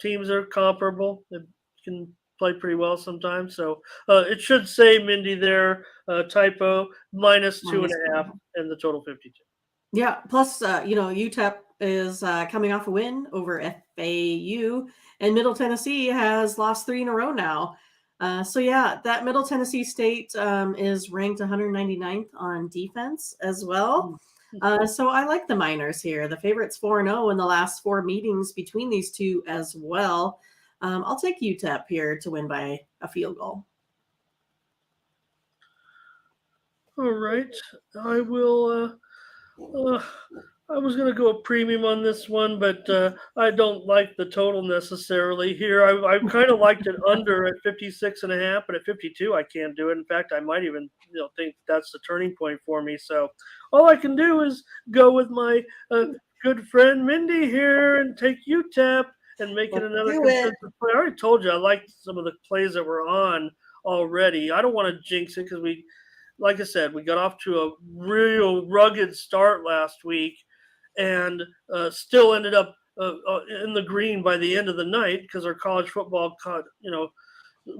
teams that are comparable. They can play pretty well sometimes. So it should say Mindy there, typo, minus two and Minus a half, 2.5. and the total 52. Yeah. Plus, UTEP is coming off a win over FAU, and Middle Tennessee has lost 3 in a row now. So yeah, that Middle Tennessee State is ranked 199th on defense as well. So I like the Miners here. The favorites 4-0 in the last 4 meetings between these two as well. I'll take UTEP here to win by a field goal. All right, I will. I was going to go a premium on this one, but I don't like the total necessarily here. I kind of liked it under at 56.5, but at 52, I can't do it. In fact, I might even think that's the turning point for me. So all I can do is go with my good friend Mindy here and take UTEP and make it Let's another do it. consensus play. I already told you I liked some of the plays that were on already. I don't want to jinx it because like I said, we got off to a real rugged start last week and still ended up in the green by the end of the night because our college football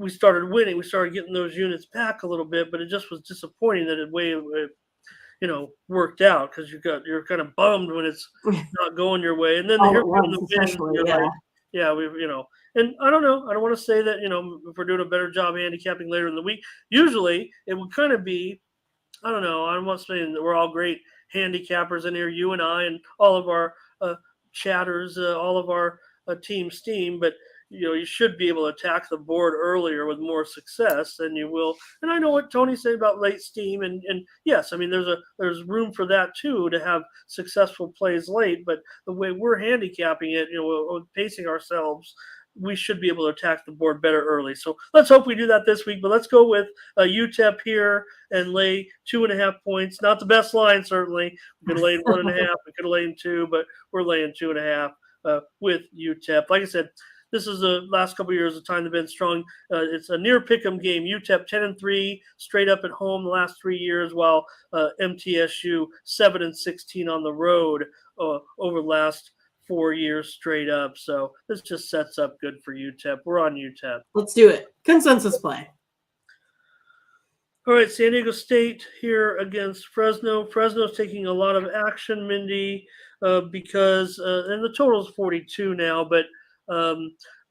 we started winning. We started getting those units back a little bit, but it just was disappointing that it worked out because you're kind of bummed when it's not going your way. And then All here at come once, the win. especially. You're Yeah. like, yeah, and I don't know. I don't want to say that, if we're doing a better job handicapping later in the week. Usually it would kind of be, I don't know. I'm not saying that we're all great handicappers in here, you and I, and all of our chatters, all of our team steam. But you should be able to attack the board earlier with more success than you will. And I know what Tony said about late steam, and yes, I mean there's room for that too to have successful plays late. But the way we're handicapping it, we're pacing ourselves. We should be able to attack the board better early. So let's hope we do that this week. But let's go with UTEP here and lay 2.5 points. Not the best line, certainly. We could have laid 1.5. We could have laid 2, but we're laying 2.5 with UTEP. Like I said, this is the last couple of years of time they've been strong. It's a near pick'em game. UTEP 10-3 straight up at home the last 3 years, while MTSU 7-16 on the road over the last 4 years straight up. So this just sets up good for UTEP. We're on UTEP. Let's do it. Consensus play. All right, San Diego State here against Fresno. Fresno's taking a lot of action, Mindy, because and the total is 42 now, but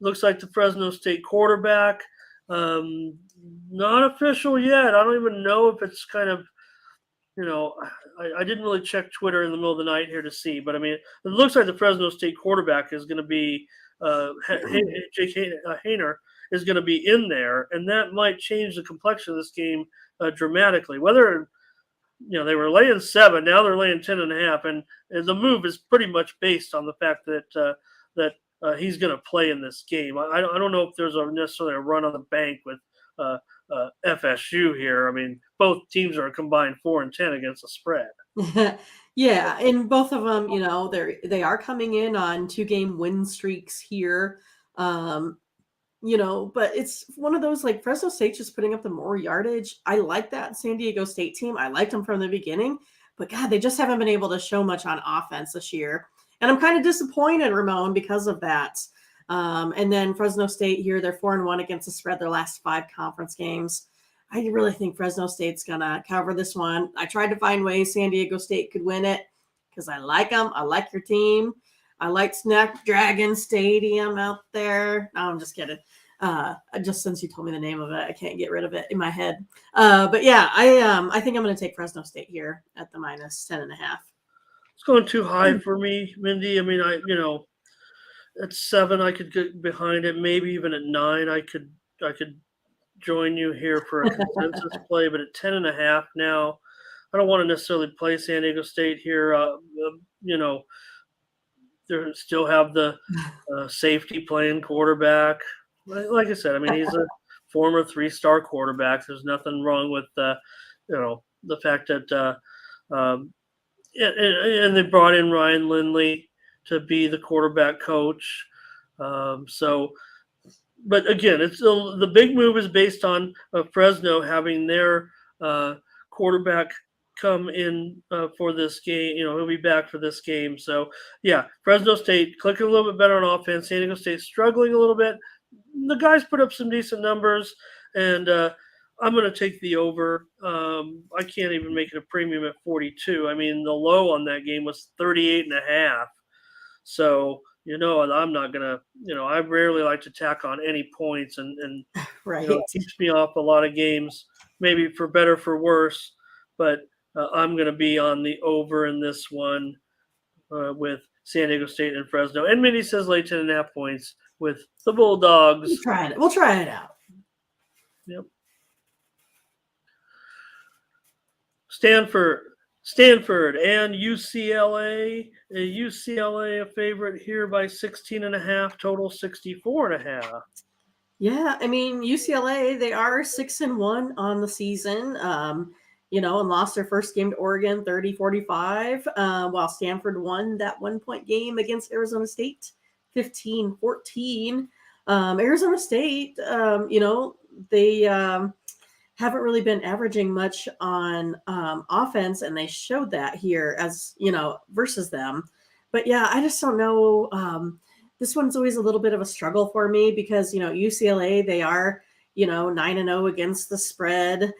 looks like the Fresno State quarterback, not official yet. I don't even know if it's kind of, I didn't really check Twitter in the middle of the night here to see, but I mean, it looks like the Fresno State quarterback is going to be Jake Haener is going to be in there, and that might change the complexion of this game dramatically. Whether they were laying 7, now they're laying 10.5, and the move is pretty much based on the fact that he's going to play in this game. I don't know if there's necessarily a run on the bank with FSU here. I mean, both teams are a combined 4-10 against the spread. Yeah, and both of them, they are coming in on 2-game win streaks here. But it's one of those, like, Fresno State just putting up the more yardage. I like that San Diego State team. I liked them from the beginning, but God, they just haven't been able to show much on offense this year. And I'm kind of disappointed, Ramon, because of that. And then Fresno State here, they're 4-1 against the spread their last 5 conference games. I really think Fresno State's going to cover this one. I tried to find ways San Diego State could win it because I like them. I like your team. I like Snapdragon Stadium out there. No, I'm just kidding. Just since you told me the name of it, I can't get rid of it in my head. But yeah, I think I'm going to take Fresno State here at the minus 10.5. It's going too high for me, Mindy. I mean, at 7, I could get behind it. Maybe even at 9, I could join you here for a consensus play. But at 10.5 now, I don't want to necessarily play San Diego State here. They still have the safety playing quarterback. Like I said, I mean, he's a former 3-star quarterback. There's nothing wrong with the fact that and they brought in Ryan Lindley to be the quarterback coach. But again, it's the big move is based on Fresno having their quarterback come in for this game. He'll be back for this game. So yeah, Fresno State clicking a little bit better on offense. San Diego State struggling a little bit. the guys put up some decent numbers, and I'm going to take the over. I can't even make it a premium at 42. I mean, the low on that game was 38.5. So, I'm not going to, I rarely like to tack on any points, and Right. it keeps me off a lot of games, maybe for better, for worse. But I'm going to be on the over in this one with San Diego State and Fresno. And Mindy says lay 10.5 points with the Bulldogs. We'll try it out. Yep. Stanford and UCLA. UCLA a favorite here by 16.5, total 64.5. Yeah, I mean UCLA, they are 6-1 on the season. And lost their first game to Oregon 30-45, while Stanford won that 1-point game against Arizona State 15-14. Arizona State, they haven't really been averaging much on offense, and they showed that here as versus them. But yeah, I just don't know. This one's always a little bit of a struggle for me because UCLA, they are 9-0 against the spread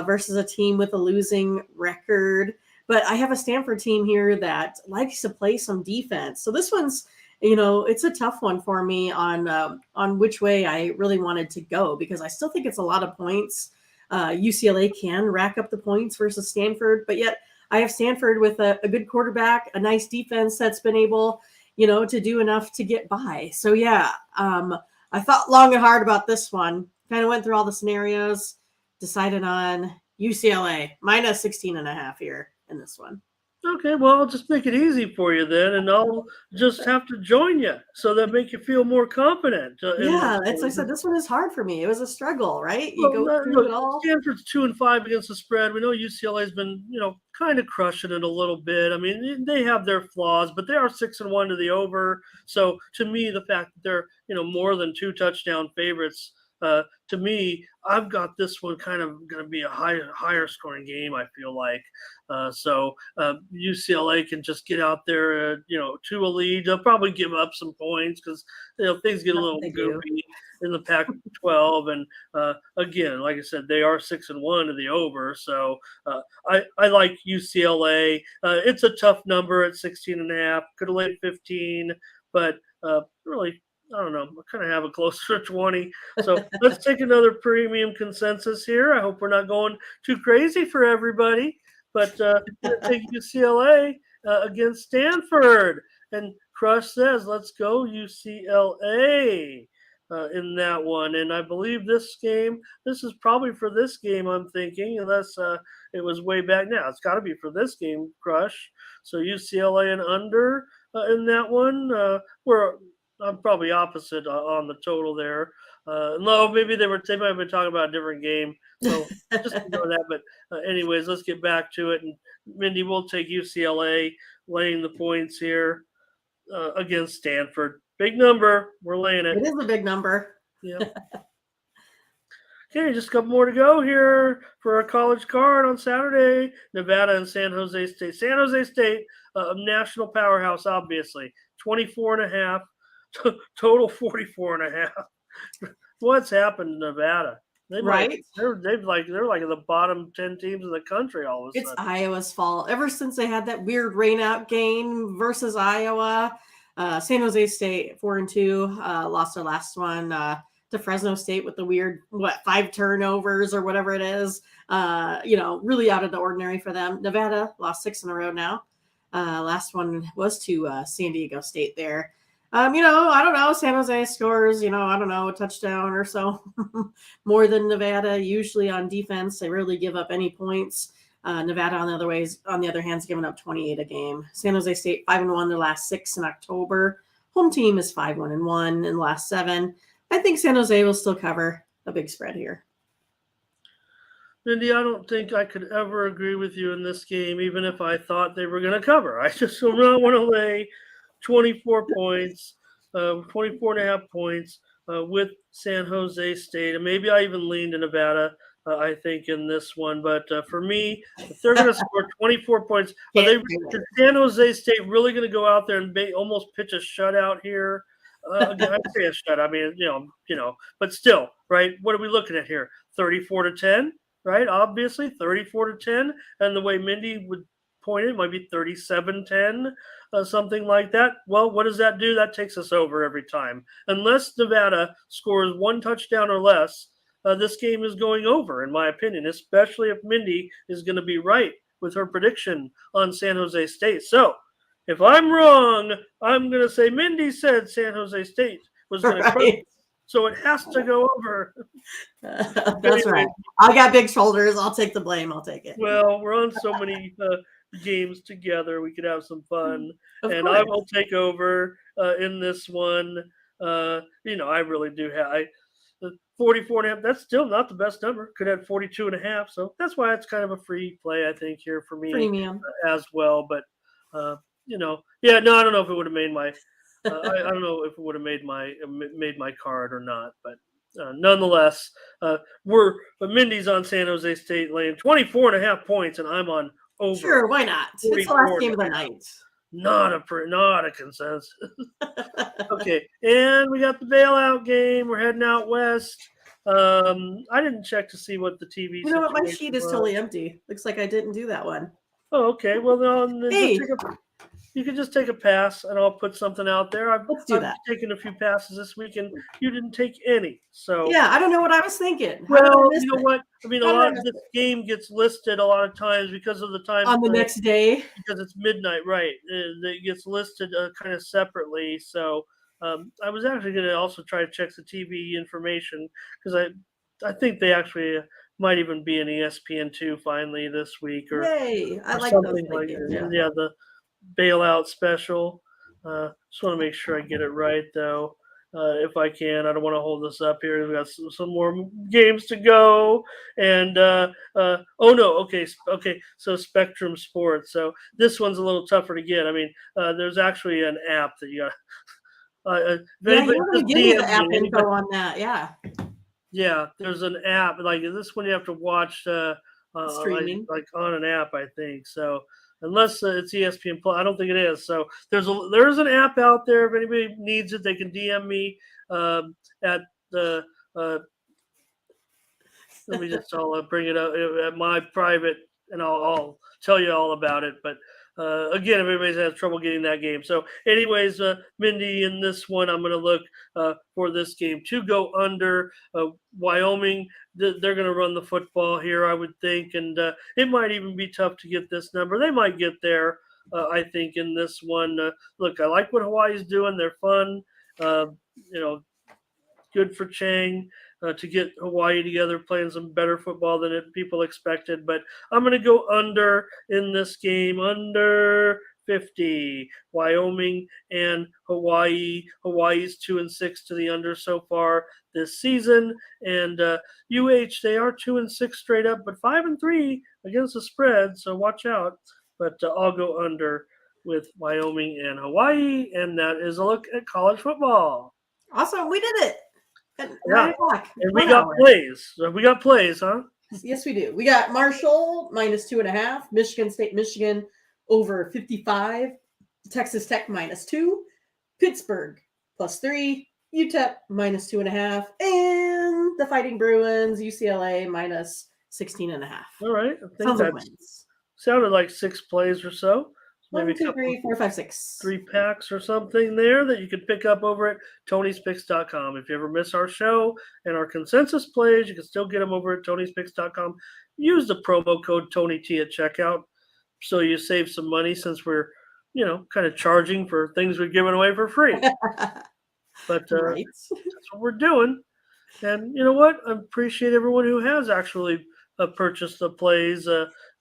versus a team with a losing record. But I have a Stanford team here that likes to play some defense, so this one's it's a tough one for me on which way I really wanted to go because I still think it's a lot of points. UCLA can rack up the points versus Stanford, but yet I have Stanford with a good quarterback, a nice defense that's been able, to do enough to get by. So yeah, I thought long and hard about this one, kind of went through all the scenarios, decided on UCLA minus 16.5 here in this one. Okay, well, I'll just make it easy for you then, and I'll just have to join you so that make you feel more confident. Yeah, as I said, this one is hard for me. It was a struggle, right? You go through it all. Stanford's 2-5 against the spread. We know UCLA's been, kind of crushing it a little bit. I mean, they have their flaws, but they are 6-1 to the over. So to me, the fact that they're, more than 2 touchdown favorites. To me, I've got this one kind of going to be a higher scoring game, I feel like. So UCLA can just get out there, to a lead. They'll probably give up some points because things get a little goofy in the Pac-12. And again, like I said, they are 6-1 to the over. So I like UCLA. It's a tough number at 16.5. Could have laid 15, but really, I don't know. I kind of have a closer to 20. So let's take another premium consensus here. I hope we're not going too crazy for everybody. But take UCLA against Stanford. And Crush says, let's go UCLA in that one. And I believe this is probably for this game, I'm thinking, unless it was way back now. It's got to be for this game, Crush. So UCLA and under in that one. I'm probably opposite on the total there. No, maybe they might have been talking about a different game. So just ignore that. But anyways, let's get back to it. And Mindy, we'll take UCLA laying the points here against Stanford. Big number. We're laying it. It is a big number. Yeah. Okay, just a couple more to go here for our college card on Saturday. Nevada and San Jose State. San Jose State, a national powerhouse, obviously. 24.5. Total 44.5. What's happened to Nevada? They're like in the bottom 10 teams in the country all of a sudden. It's Iowa's fault. Ever since they had that weird rainout game versus Iowa, San Jose State 4-2 lost their last one to Fresno State with the weird 5 turnovers or whatever it is. Really out of the ordinary for them. Nevada lost 6 in a row now. Last one was to San Diego State there. I don't know. San Jose scores, a touchdown or so more than Nevada. Usually on defense, they rarely give up any points. Nevada, on the other hand, is giving up 28 a game. San Jose State 5-1 their last 6 in October. Home team is 5-1 in the last 7. I think San Jose will still cover a big spread here. Mindy, I don't think I could ever agree with you in this game, even if I thought they were going to cover. I just do not want to lay 24 points, 24.5 points with San Jose State. And maybe I even leaned to Nevada, I think, in this one. But for me, if they're going to score 24 points, is San Jose State really going to go out there and almost pitch a shutout here? I say a shut. I mean, but still, right? What are we looking at here? 34-10, right? Obviously, 34-10, and the way Mindy would point it might be 37-10, something like that. Well, what does that do? That takes us over every time, unless Nevada scores one touchdown or less. This game is going over, in my opinion, especially if Mindy is going to be right with her prediction on San Jose State. So, if I'm wrong, I'm going to say Mindy said San Jose State was going to crush, Right. so it has to go over. That's Anyway, right. I got big shoulders. I'll take the blame. I'll take it. well, we're on so many games together. We could have some fun, Of and I course. will take over in this one. I really do have 44 and a half. That's still not the best number. Could have 42 and a half. So that's why it's kind of a free play, I think, here for me Premium. as well. But yeah, no, I don't know if it would have made my. I don't know if it would have made my card or not, but nonetheless, but Mindy's on San Jose State laying 24 and a half points, and I'm on over. Sure, why not? It's the last game of the night. Not a consensus. Okay, and we got the bailout game. We're heading out west. I didn't check to see what the TV. You know what? My situation sheet is was. totally empty. Looks like I didn't do that one. Oh, okay. Well, then Hey. you can just take a pass, and I'll put something out there. Let's do that. Taken a few passes this week, and you didn't take any. So Yeah, I don't know what I was thinking. well, you know what? I mean, a How did I lot of miss this game gets listed a lot of times because of the time on the frame, next day. because it's midnight, right? It gets listed kind of separately. So I was actually going to also try to check the TV information because I think they actually might even be an ESPN2 finally this week or, Yay! I or like those something like games. that. Yeah. Yeah, the bailout special. Just want to make sure I get it right though. If I can, I don't want to hold this up here. We got some more games to go, and oh no, okay. So Spectrum Sports. So this one's a little tougher to get. I mean, there's actually an app that you got. Yeah, you don't just give me the DM app me, info on that. Yeah. yeah, there's an app like this one you have to watch Streaming. like on an app, I think. So unless it's ESPN Plus, I don't think it is. So there's an app out there. If anybody needs it, they can DM me at the. Let me just I'll bring it up at my private, and I'll tell you all about it. But again, if everybody has trouble getting that game. So, anyways, Mindy, in this one, I'm going to look for this game to go under. Wyoming, they're going to run the football here, I would think, and it might even be tough to get this number. They might get there, I think, in this one. Look, I like what Hawaii's doing. They're fun. Good for Chang. To get Hawaii together playing some better football than people expected. But I'm going to go under in this game, under 50. Wyoming and Hawaii. Hawaii's 2-6 to the under so far this season. And they are 2-6 straight up, but 5-3 against the spread. So watch out. But I'll go under with Wyoming and Hawaii. And that is a look at college football. Awesome. We did it. At Yeah. 9 o'clock. And we got plays. So we got plays, huh? Yes, we do. We got Marshall -2.5, Michigan State, Michigan over 55, Texas Tech -2, Pittsburgh +3, UTEP -2.5, and the Fighting Bruins, UCLA -16.5. All right. I think Sounds like that wins. sounded like 6 plays or so. Maybe 1, 2, 3, 4, 5, 6. 3 packs or something there that you could pick up over at Tony'sPicks.com. If you ever miss our show and our consensus plays, you can still get them over at Tony'sPicks.com. Use the promo code TonyT at checkout so you save some money since we're, kind of charging for things we're giving away for free. But Right. that's what we're doing. And you know what? I appreciate everyone who has actually purchased the plays.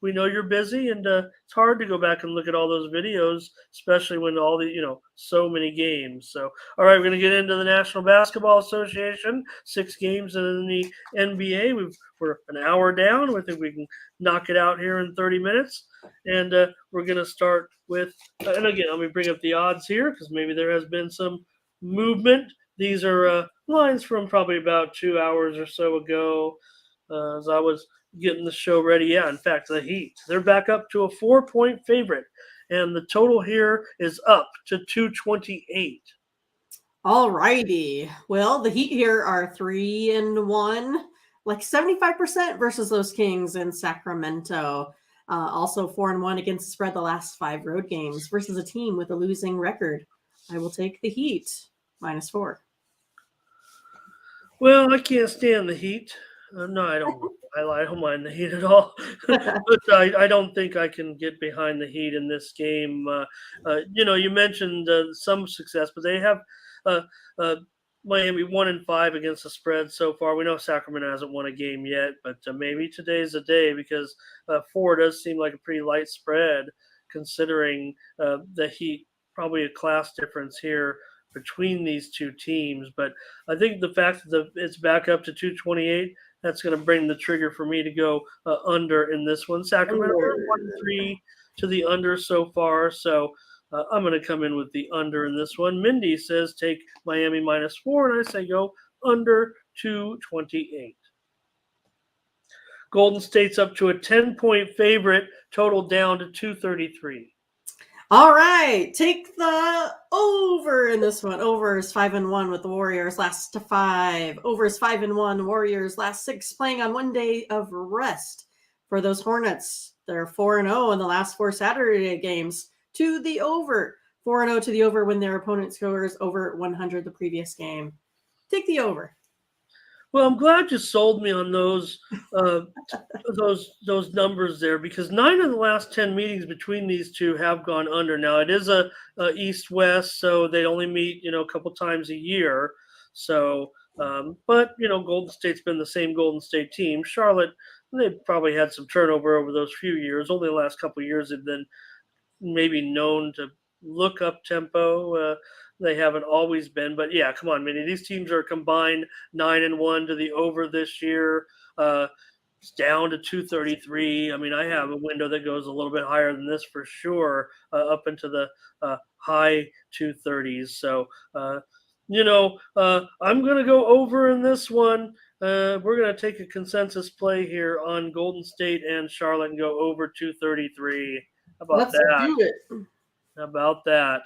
We know you're busy, and it's hard to go back and look at all those videos, especially when all the so many games. So, all right, we're going to get into the National Basketball Association. 6 games in the NBA. We're an hour down. I think we can knock it out here in 30 minutes. And we're going to start with, and again, let me bring up the odds here because maybe there has been some movement. These are lines from probably about 2 hours or so ago as I was getting the show ready. Yeah, in fact, the Heat, they're back up to a 4-point favorite, and the total here is up to 228. All righty. Well, the Heat here are 3-1, like 75% versus those Kings in Sacramento. Also 4-1 against the spread the last 5 road games versus a team with a losing record. I will take the Heat -4. Well, I can't stand the Heat. No, I don't. I don't mind the Heat at all. But I don't think I can get behind the Heat in this game. You mentioned some success, but they have uh, uh, Miami 1-5 against the spread so far. We know Sacramento hasn't won a game yet, but maybe today's the day because 4 does seem like a pretty light spread considering the Heat. Probably a class difference here between these two teams, but I think the fact that it's back up to 228, that's going to bring the trigger for me to go under in this one. Sacramento 1-3 to the under so far, so I'm going to come in with the under in this one. Mindy says take Miami -4, and I say go under 228. Golden State's up to a 10-point favorite, total down to 233. All right, take the over in this one. Over is 5-1 with the Warriors last to 5. Over is 5-1. Warriors last 6, playing on 1 day of rest for those Hornets. They're 4-0 in the last 4 Saturday games to the over. 4-0 to the over when their opponent scores over 100 the previous game. Take the over. Well, I'm glad you sold me on those numbers there because 9 of the last 10 meetings between these two have gone under. Now it is a East-West, so they only meet a couple times a year. So, but Golden State's been the same Golden State team. Charlotte, they probably had some turnover over those few years. Only the last couple of years have been maybe known to look up tempo. They haven't always been, but yeah, come on, Minnie. These teams are combined 9-1 to the over this year. It's down to 233. I mean, I have a window that goes a little bit higher than this for sure, up into the high 230s. So, I'm going to go over in this one. We're going to take a consensus play here on Golden State and Charlotte and go over 233. How about Let's that? do it. How about that?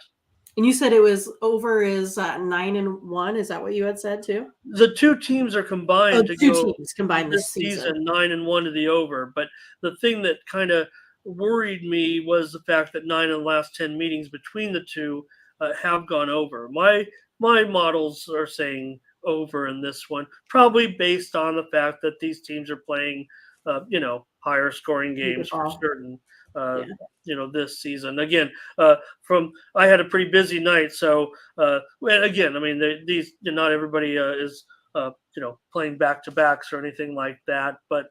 And you said it was over is 9-1. Is that what you had said too? The two teams are combined to two go teams combined this season. 9-1 to the over. But the thing that kind of worried me was the fact that 9 of the last 10 meetings between the two have gone over. My models are saying over in this one, probably based on the fact that these teams are playing, higher scoring games for certain. This season again. I had a pretty busy night, so again, I mean, these not everybody is playing back to backs or anything like that. But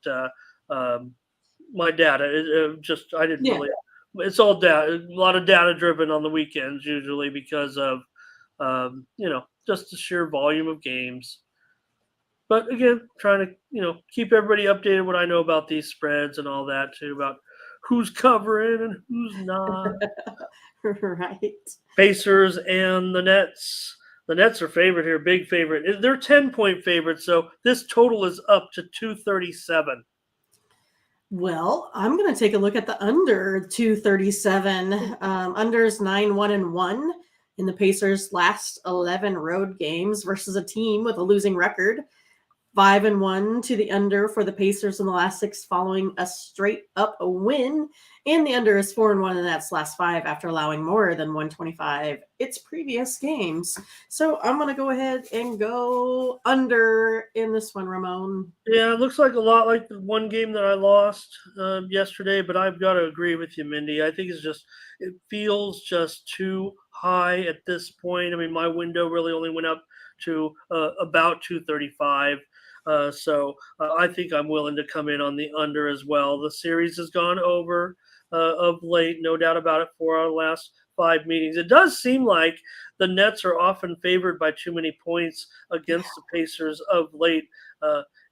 my data I didn't really. It's all data, a lot of data driven on the weekends usually because of just the sheer volume of games. But again, trying to keep everybody updated what I know about these spreads and all that too, about who's covering and who's not. Right. Pacers and the Nets. The Nets are favorite here, big favorite. They're 10-point favorites, so this total is up to 237. Well, I'm going to take a look at the under 237. Under's 9-1-1 in the Pacers' last 11 road games versus a team with a losing record. 5-1 to the under for the Pacers in the last 6 following a straight up win. And the under is 4-1 in that's last 5 after allowing more than 125 its previous games. So I'm going to go ahead and go under in this one, Ramon. Yeah, it looks like a lot like the one game that I lost yesterday, but I've got to agree with you, Mindy. I think it feels just too high at this point. I mean, my window really only went up to about 235. So I think I'm willing to come in on the under as well. The series has gone over of late, no doubt about it, 4 out of the last 5 meetings. It does seem like the Nets are often favored by too many points against the Pacers of late.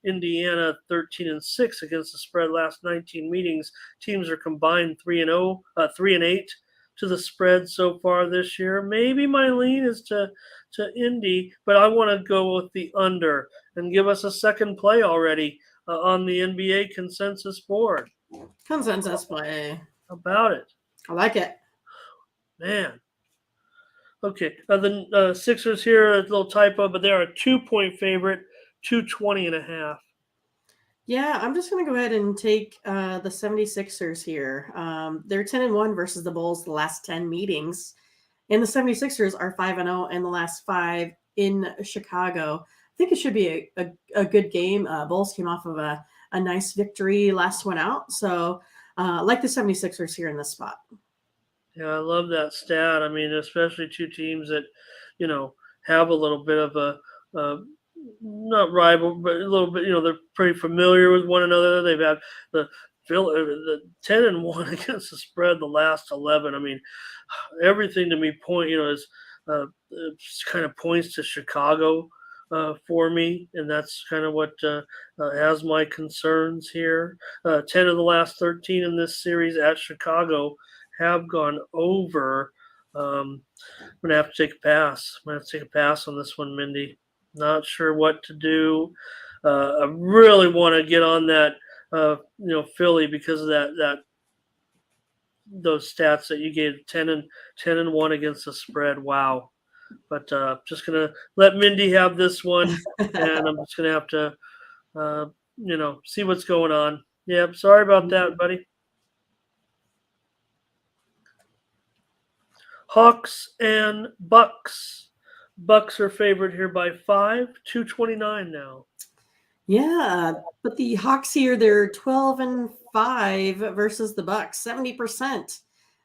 Indiana 13-6 against the spread last 19 meetings. Teams are combined 3-0, 3-8 to the spread so far this year. Maybe my lean is to Indy, but I want to go with the under and give us a second play already on the NBA consensus board. Consensus play. How about it? I like it. Man. Okay. The Sixers here, a little typo, but they are a 2-point favorite, 220.5. Yeah, I'm just going to go ahead and take the 76ers here. They're 10-1 versus the Bulls the last 10 meetings. And the 76ers are 5-0 in the last 5 in Chicago. I think it should be a good game. Bulls came off of a nice victory last one out. So like the 76ers here in this spot. Yeah, I love that stat. I mean, especially two teams that, you know, have a little bit of a not rival, but a little bit. You know, they're pretty familiar with one another. They've had the the 10-1 against the spread the last 11. I mean, everything to me is kind of points to Chicago for me, and that's kind of what has my concerns here. 10 of the last 13 in this series at Chicago have gone over. I'm gonna have to take a pass. I'm gonna have to take a pass on this one, Mindy. Not sure what to do. I really want to get on that, Philly because of that those stats that you gave 10-1 against the spread. Wow. But just gonna let Mindy have this one, and I'm just gonna have to, see what's going on. Yep. Sorry about that, buddy. Hawks and Bucks. Bucks are favored here by 5, 229 now. Yeah, but the Hawks here, they're 12-5 versus the Bucks, 70%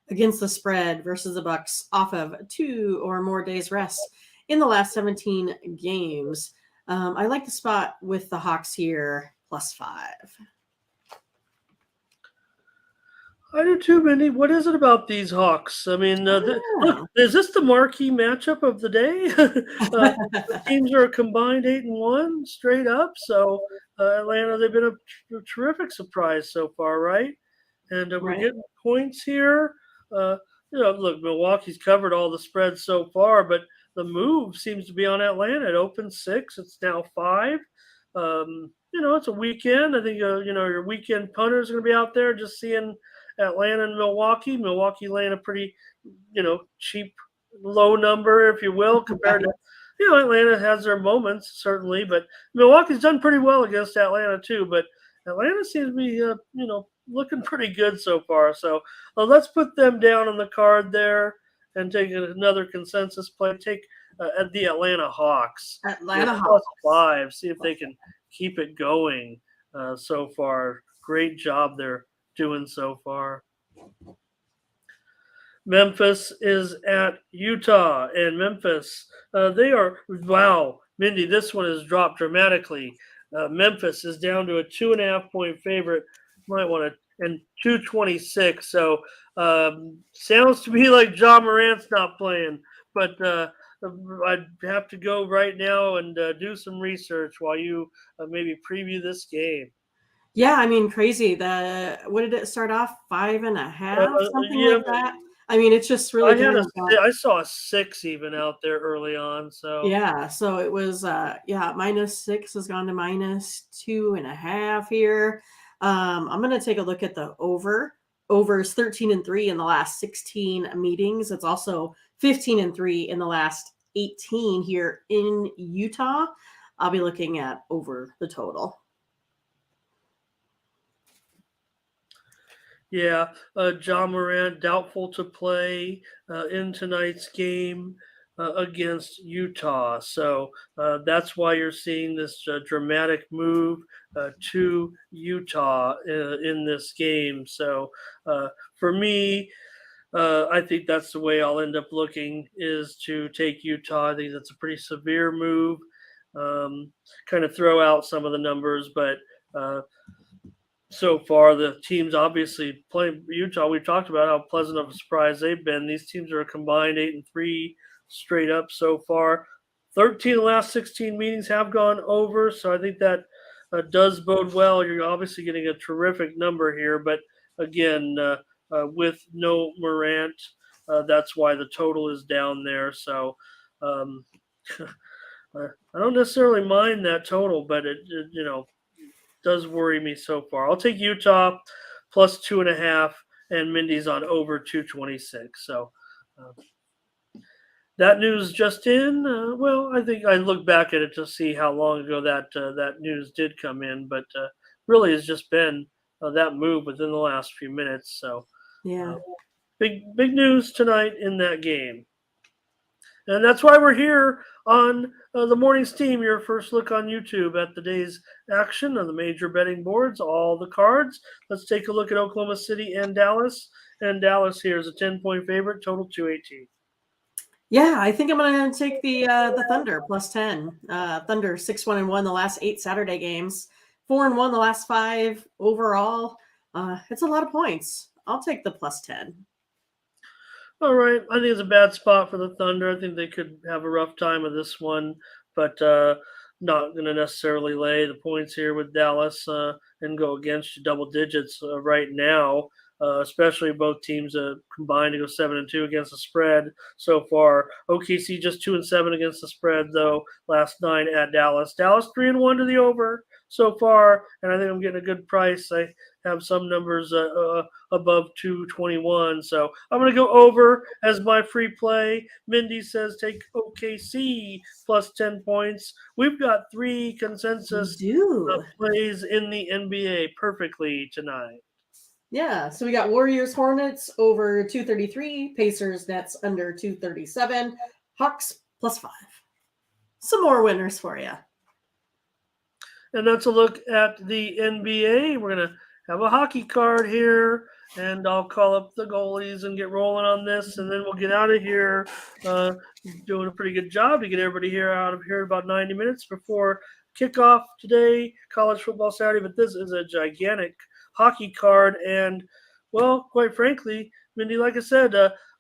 against the spread versus the Bucks off of 2 or more days rest in the last 17 games. I like the spot with the Hawks here, +5. I do too, Mindy. What is it about these Hawks? I mean, look, Yeah. is this the marquee matchup of the day? The teams are a combined 8-1 straight up. So Atlanta, they've been a terrific surprise so far, right? And we're Right. getting points here. Uh, look, Milwaukee's covered all the spreads so far, but the move seems to be on Atlanta. It opened 6, it's now 5. It's a weekend. I think your weekend punters are going to be out there just seeing Atlanta and Milwaukee. Milwaukee laying a pretty, cheap, low number, if you will, compared to, Atlanta has their moments certainly, but Milwaukee's done pretty well against Atlanta too. But Atlanta seems to be, looking pretty good so far. So let's put them down on the card there and take another consensus play. Take at the Atlanta Hawks. Atlanta Plus Hawks. 5. See if they can keep it going so far. Great job they're doing so far. Memphis is at Utah, and Memphis, they are, wow, Mindy, this one has dropped dramatically. Memphis is down to a 2.5-point favorite. Might want to, and 226. So sounds to me like Ja Morant's not playing, but I'd have to go right now and do some research while you maybe preview this game. Yeah, I mean, crazy. What did it start off? 5.5, something Yeah, like that. I mean, it's just really kind of gone. I saw a 6 even out there early on. So Yeah, so it was -6 has gone to -2.5 here. I'm gonna take a look at the over. Over is 13-3 in the last 16 meetings. It's also 15-3 in the last 18 here in Utah. I'll be looking at over the total. yeah, Ja Morant doubtful to play in tonight's game against Utah. So that's why you're seeing this dramatic move to Utah in this game. So for me, I think that's the way I'll end up looking is to take Utah. I think that's a pretty severe move. Kind of throw out some of the numbers, but so far the teams obviously playing Utah. We've talked about how pleasant of a surprise they've been. These teams are a combined 8-3 straight up so far. 13 of the last 16 meetings have gone over, so I think that does bode well. You're obviously getting a terrific number here, but again, with no Morant, that's why the total is down there. So um, I don't necessarily mind that total, but it does worry me so far. I'll take Utah plus 2.5, and Mindy's on over 226. So that news just in. Well, I think I look back at it to see how long ago that news did come in, but really it's just been that move within the last few minutes. So uh, Yeah. big news tonight in that game. And that's why we're here on the Morning's Team, your first look on YouTube at the day's action on the major betting boards, all the cards. Let's take a look at Oklahoma City and Dallas. And Dallas here is a 10-point favorite, total 218. Yeah, I think I'm gonna take the Thunder plus 10. Thunder 6-1-1 the last 8 Saturday games, 4-1 the last 5 overall. It's a lot of points. I'll take the plus 10. All right. I think it's a bad spot for the Thunder. I think they could have a rough time of this one, but not going to necessarily lay the points here with Dallas and go against you double digits right now. Especially both teams combined to go 7-2 against the spread so far. OKC just 2-7 against the spread though. Last 9 at Dallas. Dallas 3-1 to the over so far, and I think I'm getting a good price. I have some numbers above 221. So I'm going to go over as my free play. Mindy says take OKC plus 10 points. We've got 3 We consensus do. plays in the NBA perfectly tonight. Yeah, so we got Warriors Hornets over 233, Pacers Nets under 237, Hawks plus 5. Some more winners for you. And that's a look at the NBA. We're going to have a hockey card here, and I'll call up the goalies and get rolling on this, and then we'll get out of here. Doing a pretty good job to get everybody here out of here about 90 minutes before kickoff today, college football Saturday. But this is a gigantic hockey card, and well, quite frankly, Mindy, like I said,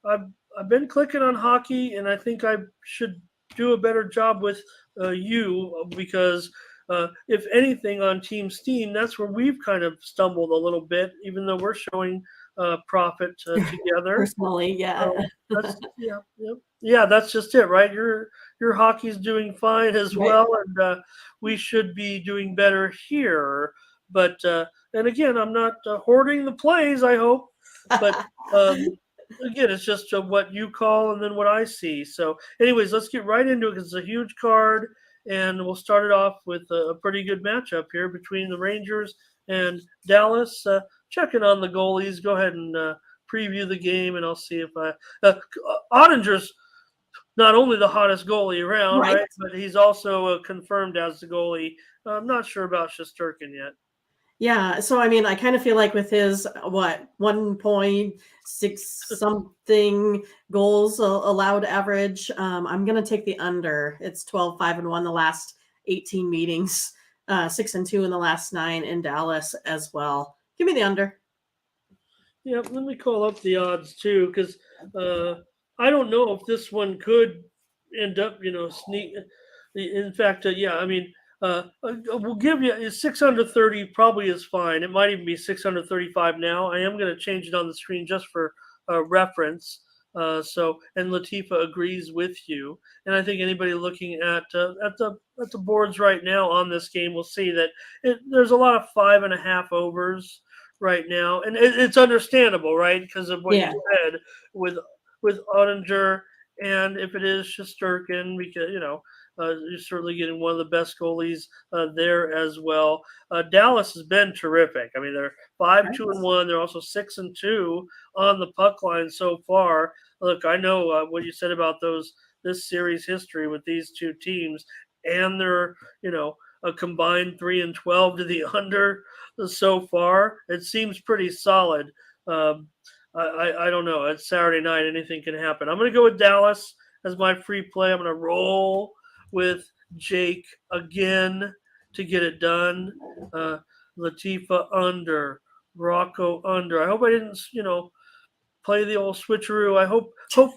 I've been clicking on hockey, and I think I should do a better job with you because if anything, on Team Steam, that's where we've kind of stumbled a little bit, even though we're showing profit together. Personally, yeah. Yeah, that's just it, right? Your hockey's doing fine as Right. well, and we should be doing better here. But and again, I'm not hoarding the plays. I hope, but again, it's just what you call and then what I see. So, anyways, let's get right into it because it's a huge card, and we'll start it off with a pretty good matchup here between the Rangers and Dallas. Checking on the goalies. Go ahead and preview the game, and I'll see if Ottinger's not only the hottest goalie around, Right. right? But he's also confirmed as the goalie. I'm not sure about Shesterkin yet. Yeah, so I mean, I kind of feel like with his 1.6 something goals allowed average, I'm gonna take the under. It's 12-5-1 the last 18 meetings, 6-2 in the last 9 in Dallas as well. Give me the under. Yeah, let me call up the odds too, because I don't know if this one could end up, sneak. In fact, yeah, I mean, we'll give you 630 probably is fine. It might even be 635 now. I am going to change it on the screen just for reference. And Latifa agrees with you, and I think anybody looking at the boards right now on this game will see that there's a lot of 5.5 overs right now, and it's understandable, right, because of what Yeah. you said with Ottinger, and if it is Shesterkin, because you're certainly getting one of the best goalies there as well. Dallas has been terrific. I mean, they're 5-2-1. They're also 6-2 on the puck line so far. Look, I know what you said about this series history with these two teams, and they're a combined 3-12 to the under so far. It seems pretty solid. I don't know. It's Saturday night. Anything can happen. I'm going to go with Dallas as my free play. I'm going to roll with Jake again to get it done. Latifa under, Rocco under. I hope I didn't, play the old switcheroo. I hope your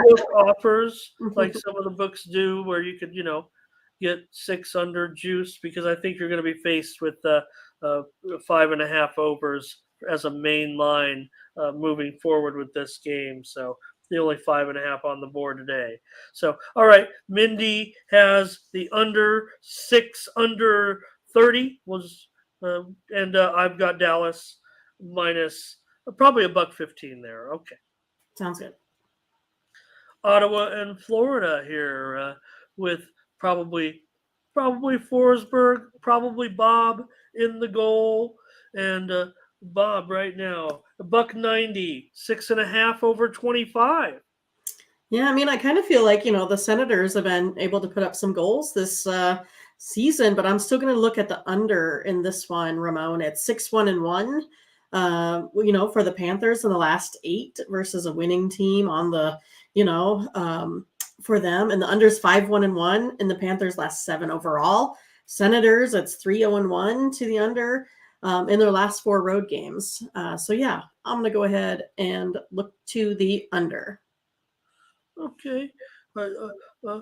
book offers like some of the books do, where you could, get 6 under juice, because I think you're going to be faced with 5.5 overs as a main line moving forward with this game. So the only 5.5 on the board today. So, all right, Mindy has the under 6 under 30 was, and I've got Dallas minus probably $1.15 there. Okay. Sounds good. Ottawa and Florida here with probably Forsberg, probably Bob in the goal, and Bob right now $1.90, 6.5 over 25. Yeah, I mean, I kind of feel like, the Senators have been able to put up some goals this season, but I'm still going to look at the under in this one, Ramon. It's 6-1-1, for the Panthers in the last 8 versus a winning team on the, for them. And the under's 5-1-1 in the Panthers last 7 overall. Senators, it's 3-0-1 to the under in their last 4 road games. So, yeah, I'm going to go ahead and look to the under. Okay. Uh, uh,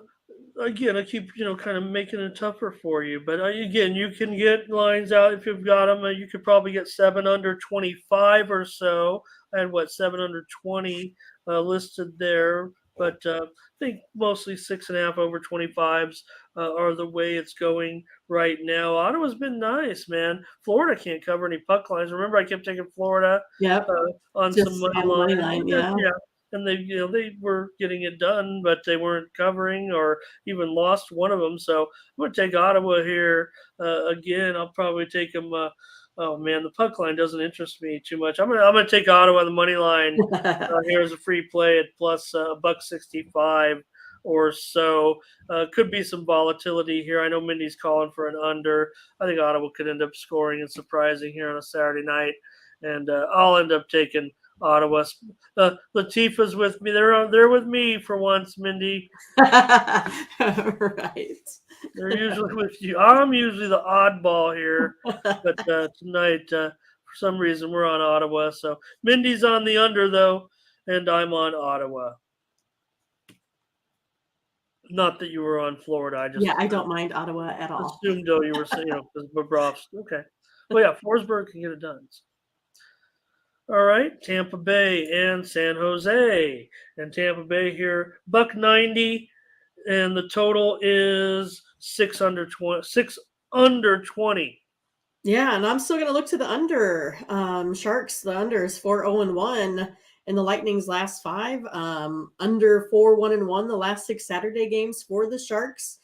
again, I keep kind of making it tougher for you, but again, you can get lines out if you've got them. You could probably get 7 under 25 or so. I had 7 under 20 listed there, but I think mostly 6.5 over 25s are the way it's going right now. Ottawa's been nice, man. Florida can't cover any puck lines. Remember, I kept taking Florida Yep. on Just some money on the money line. line, yeah. And they were getting it done, but they weren't covering or even lost one of them. So I'm going to take Ottawa here again. I'll probably take them. Oh man, the puck line doesn't interest me too much. I'm gonna take Ottawa the money line. Here's a free play at plus $1.65 or so. Could be some volatility here. I know Mindy's calling for an under. I think Ottawa could end up scoring and surprising here on a Saturday night, and I'll end up taking Ottawa. Latifah's with me. They're with me for once, Mindy. Right. They're usually with you. I'm usually the oddball here, but tonight, for some reason, we're on Ottawa. So Mindy's on the under though, and I'm on Ottawa. Not that you were on Florida. I just Yeah, I don't mind Ottawa at all. assumed though you were saying, because Bobrovsky. Okay. Well, yeah, Forsberg can get it done. All right, Tampa Bay and San Jose. And Tampa Bay here, $1.90, and the total is 6 under 20. 6 under 20. Yeah, and I'm still going to look to the under. Sharks, the under is 4-0-1 in the Lightning's last 5. Under 4-1-1 the last 6 Saturday games for the Sharks.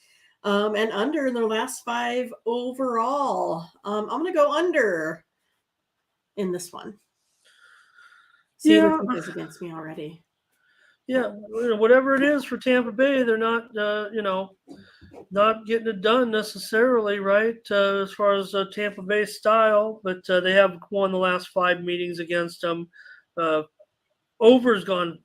And under in their last 5 overall. I'm going to go under in this one. See, Yeah. is against me already. Yeah, whatever it is for Tampa Bay, they're not, not getting it done necessarily, right? As far as Tampa Bay style, but they have won the last 5 meetings against them. Over's gone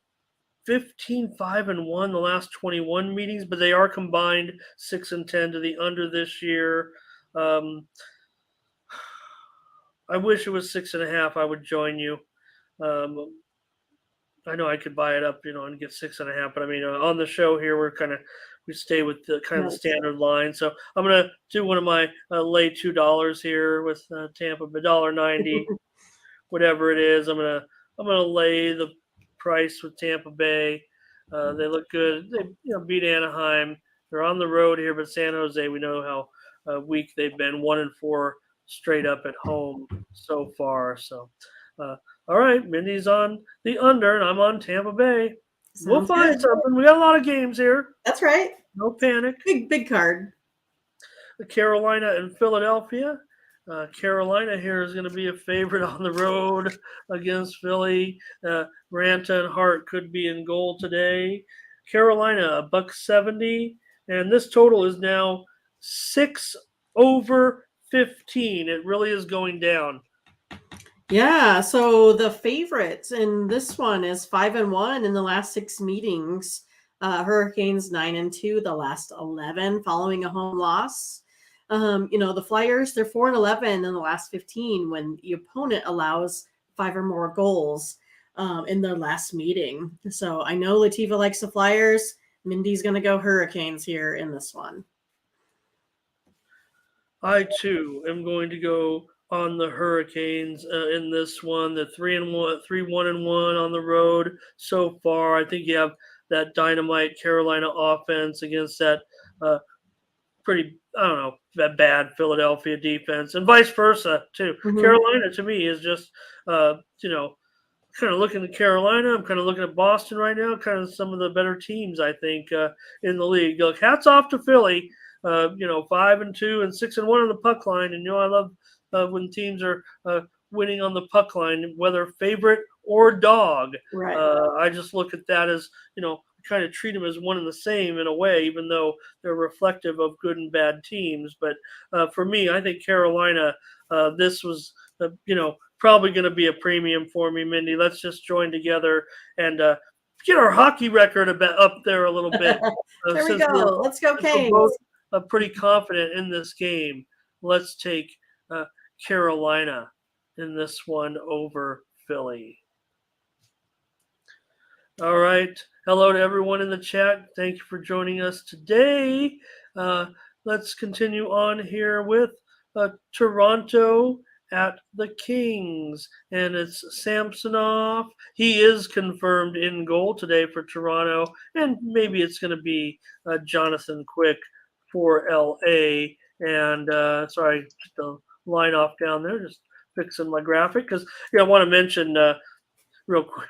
15-5-1 the last 21 meetings, but they are combined 6-10 to the under this year. I wish it was 6.5. I would join you. I know I could buy it up, and get 6.5. But I mean, on the show here, we stay with the kind of the standard line. So I'm gonna do one of my lay $2 here with Tampa, $1.90, whatever it is. I'm gonna lay the price with Tampa Bay. They look good. They beat Anaheim. They're on the road here, but San Jose, we know how weak they've been. 1-4 straight up at home so far. So. All right, Mindy's on the under, and I'm on Tampa Bay. We'll find something. We got a lot of games here. That's right. No panic. Big card. Carolina and Philadelphia. Carolina here is going to be a favorite on the road against Philly. Ranta and Hart could be in goal today. Carolina, $1.70, and this total is now 6 over 15. It really is going down. Yeah, so the favorites in this one is 5-1 in the last 6 meetings. Hurricanes 9-2 the last 11 following a home loss. The Flyers, they're 4-11 in the last 15 when the opponent allows 5 or more goals in their last meeting. So I know Latifa likes the Flyers. Mindy's going to go Hurricanes here in this one. I too am going to go on the Hurricanes in this one. The 3-1 on the road so far. I think you have that dynamite Carolina offense against that pretty, that bad Philadelphia defense, and vice versa too. Mm-hmm. Carolina to me is just, kind of looking at Carolina. I'm kind of looking at Boston right now. Kind of some of the better teams I think in the league. Look, hats off to Philly. 5-2 and 6-1 on the puck line, and I love when teams are winning on the puck line, whether favorite or dog. Right. I just look at that as kind of treat them as one and the same in a way, even though they're reflective of good and bad teams. But for me, I think Carolina. This was probably going to be a premium for me, Mindy. Let's just join together and get our hockey record up there a little bit. There we go. Let's go, Canes. We're both pretty confident in this game. Let's take Carolina in this one over Philly. All right. Hello to everyone in the chat. Thank you for joining us today. Let's continue on here with Toronto at the Kings, and it's Samsonov. He is confirmed in goal today for Toronto, and maybe it's going to be Jonathan Quick for LA. And sorry, just a line off down there, just fixing my graphic because I want to mention real quick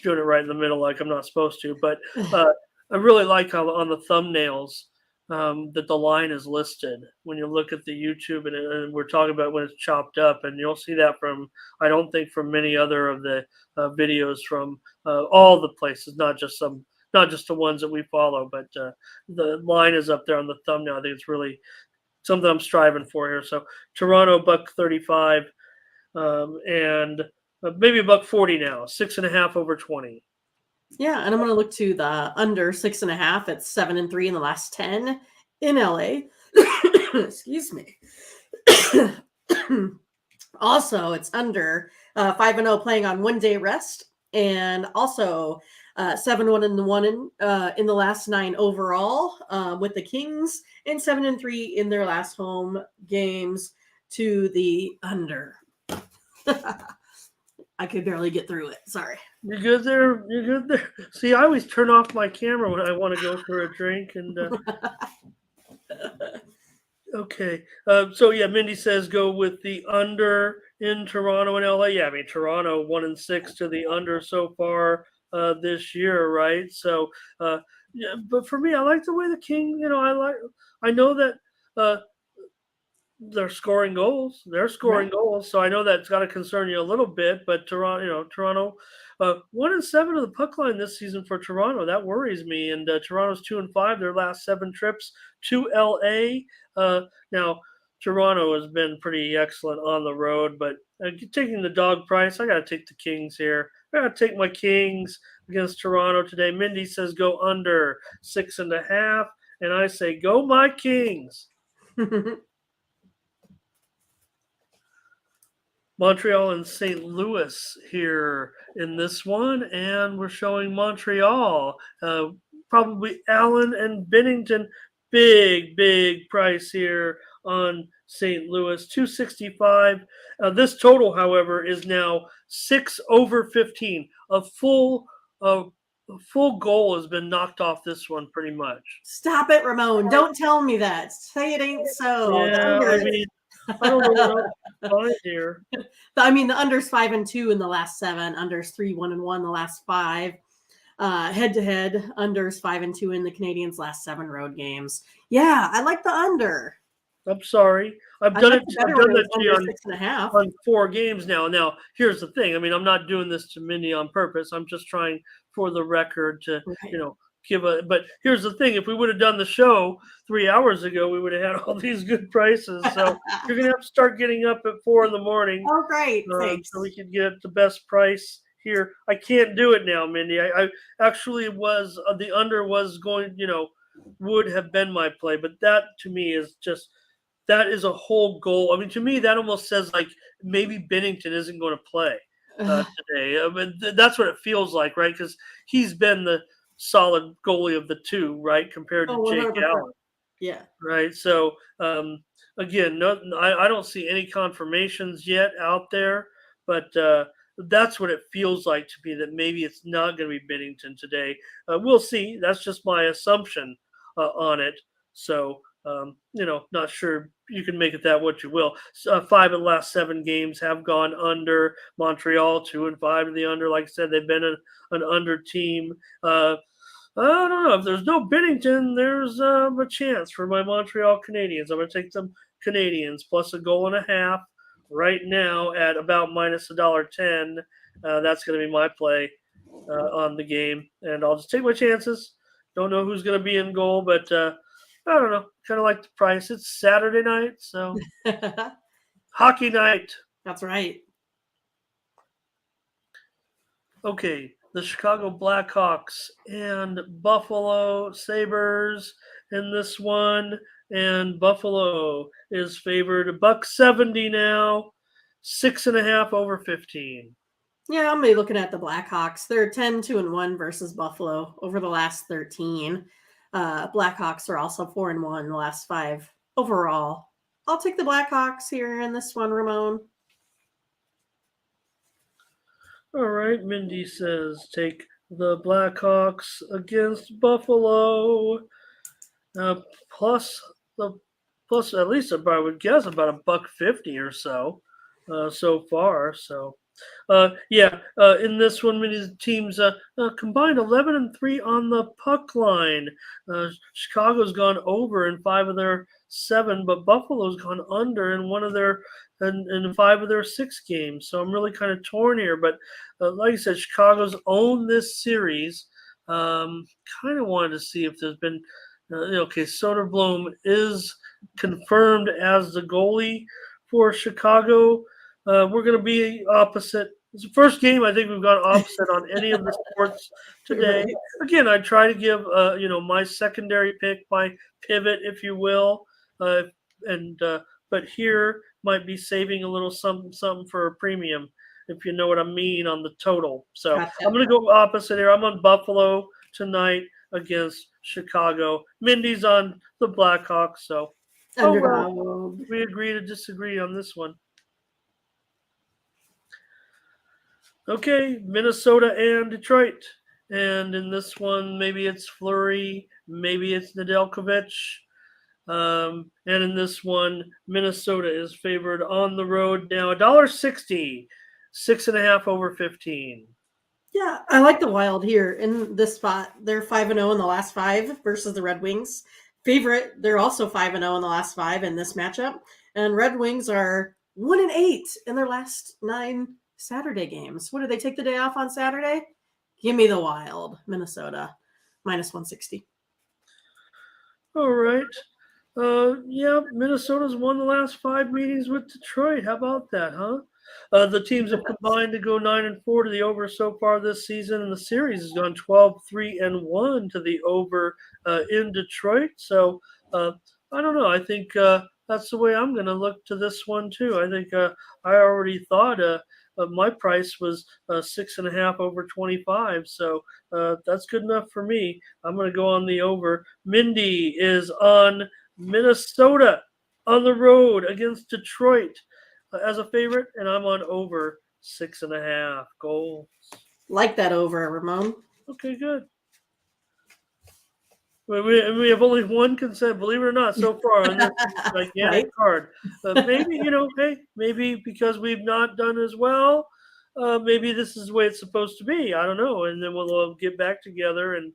doing it right in the middle like I'm not supposed to, but I really like how on the thumbnails that the line is listed when you look at the YouTube, and we're talking about when it's chopped up, and you'll see that I don't think from many other of the videos from all the places, not just the ones that we follow, but the line is up there on the thumbnail. I think it's really something I'm striving for here. So Toronto $1.35 and maybe $1.40 now, 6.5 over 20. Yeah, and I'm going to look to the under 6.5 at 7-3 in the last 10 in LA. Excuse me. Also, it's under 5-0 playing on 1 day rest, and also 7-1 in the last 9 overall with the Kings, and 7-3 in their last home games to the under. I could barely get through it. Sorry. You're good there. You're good there. See, I always turn off my camera when I want to go for a drink. And okay. So yeah, Mindy says go with the under in Toronto and LA. Yeah, I mean Toronto 1-6 to the under so far this year, right? So yeah, but for me, I like the way the King. I know that they're scoring goals. They're scoring goals, so I know that's got to concern you a little bit. But Toronto, 1-7 of the puck line this season for Toronto. That worries me. And Toronto's 2-5 their last 7 trips to LA. Now Toronto has been pretty excellent on the road, but taking the dog price, I got to take the Kings here. I got to take my Kings against Toronto today. Mindy says go under 6.5, and I say go my Kings. Montreal and St. Louis here in this one, and we're showing Montreal. Probably Allen and Binnington. Big price here on St. Louis, 265. This total, however, is now 6 over 15. A full goal has been knocked off this one pretty much. Stop it, Ramon. Don't tell me that. Say it ain't so. Yeah, I mean, I don't know what else to find here. I mean, the under's 5-2 in the last 7. Under's 3-1-1 the last 5. Head-to-head, under's 5-2 in the Canadiens' last 7 road games. Yeah, I like the under. I'm sorry. I've done that to you 6.5 on 4 games now. Now, here's the thing. I mean, I'm not doing this to Mindy on purpose. I'm just trying for the record to, but here's the thing. If we would have done the show 3 hours ago, we would have had all these good prices. So you're going to have to start getting up at 4 in the morning. Oh, great. Thanks. So we could get the best price here. I can't do it now, Mindy. I actually was, the under was going, would have been my play. But that to me is just, that is a whole goal. I mean, to me, that almost says like maybe Binnington isn't going to play today. I mean, that's what it feels like, right? Because he's been the solid goalie of the 2, right, compared to Jake Allen. Yeah. Right. So again, I don't see any confirmations yet out there, but that's what it feels like to me, that maybe it's not going to be Binnington today. We'll see. That's just my assumption on it. So Not sure you can make it that what you will. 5 of the last 7 games have gone under. Montreal 2-5 in the under. Like I said, they've been an under team. I don't know if there's no Binnington. There's a chance for my Montreal Canadiens. I'm going to take some Canadians plus a goal and a half right now at about minus $1.10. That's going to be my play on the game, and I'll just take my chances. Don't know who's going to be in goal, but I don't know. Kind of like the price. It's Saturday night, so hockey night. That's right. Okay, the Chicago Blackhawks and Buffalo Sabres in this one, and Buffalo is favored $1.70 now, 6.5 over 15. Yeah, I'm gonna be looking at the Blackhawks. They're 10-2-1 versus Buffalo over the last 13. Blackhawks are also 4-1 the last 5 overall. I'll take the Blackhawks here in this one, Ramon. All right, Mindy says take the Blackhawks against Buffalo. Plus at least I would guess about $1.50 or so far. So in this one, many teams combined 11-3 on the puck line. Chicago's gone over in 5 of their 7, but Buffalo's gone under in 5 of their 6 games. So I'm really kind of torn here. But like I said, Chicago's owned this series. Kind of wanted to see if there's been. Soderblom is confirmed as the goalie for Chicago. We're going to be opposite. It's the first game I think we've gone opposite on any of the sports today. Again, I try to give my secondary pick, my pivot, if you will, but here might be saving a little something for a premium, if you know what I mean, on the total. So gotcha. I'm going to go opposite here. I'm on Buffalo tonight against Chicago. Mindy's on the Blackhawks, so we agree to disagree on this one. Okay, Minnesota and Detroit. And in this one, maybe it's Fleury, maybe it's Nedeljkovic. And in this one, Minnesota is favored on the road now, $1.60, 6.5 over 15. Yeah, I like the Wild here in this spot. They're 5-0 in the last 5 versus the Red Wings. Favorite, they're also 5-0 in the last 5 in this matchup. And Red Wings are 1-8 in their last 9 Saturday games. What did they take the day off on Saturday? Give me the Wild, Minnesota, minus 160. All right. Minnesota's won the last 5 meetings with Detroit. How about that, huh? The teams have combined to go 9-4 to the over so far this season, and the series has gone 12-3-1 to the over in Detroit. So I don't know. I think that's the way I'm going to look to this one too. I think I already thought my price was 6.5 over 25, so that's good enough for me. I'm going to go on the over. Mindy is on Minnesota on the road against Detroit as a favorite, and I'm on over 6.5 goals. Like that over, Ramon. Okay, good. We have only one consent, believe it or not, so far on this gigantic card. Maybe because we've not done as well, maybe this is the way it's supposed to be. I don't know, and then we'll get back together and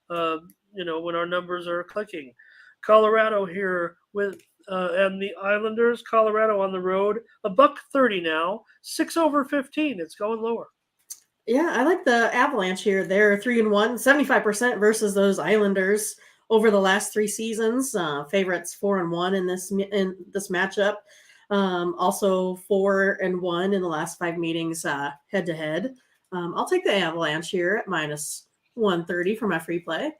when our numbers are clicking. Colorado here with and the Islanders. Colorado on the road, $1.30 now, 6 over 15. It's going lower. Yeah, I like the Avalanche here. They're 3-1, 75% versus those Islanders over the last 3 seasons. Favorites 4-1 in this matchup. Also 4-1 in the last 5 meetings head to head. I'll take the Avalanche here at minus 130 for my free play.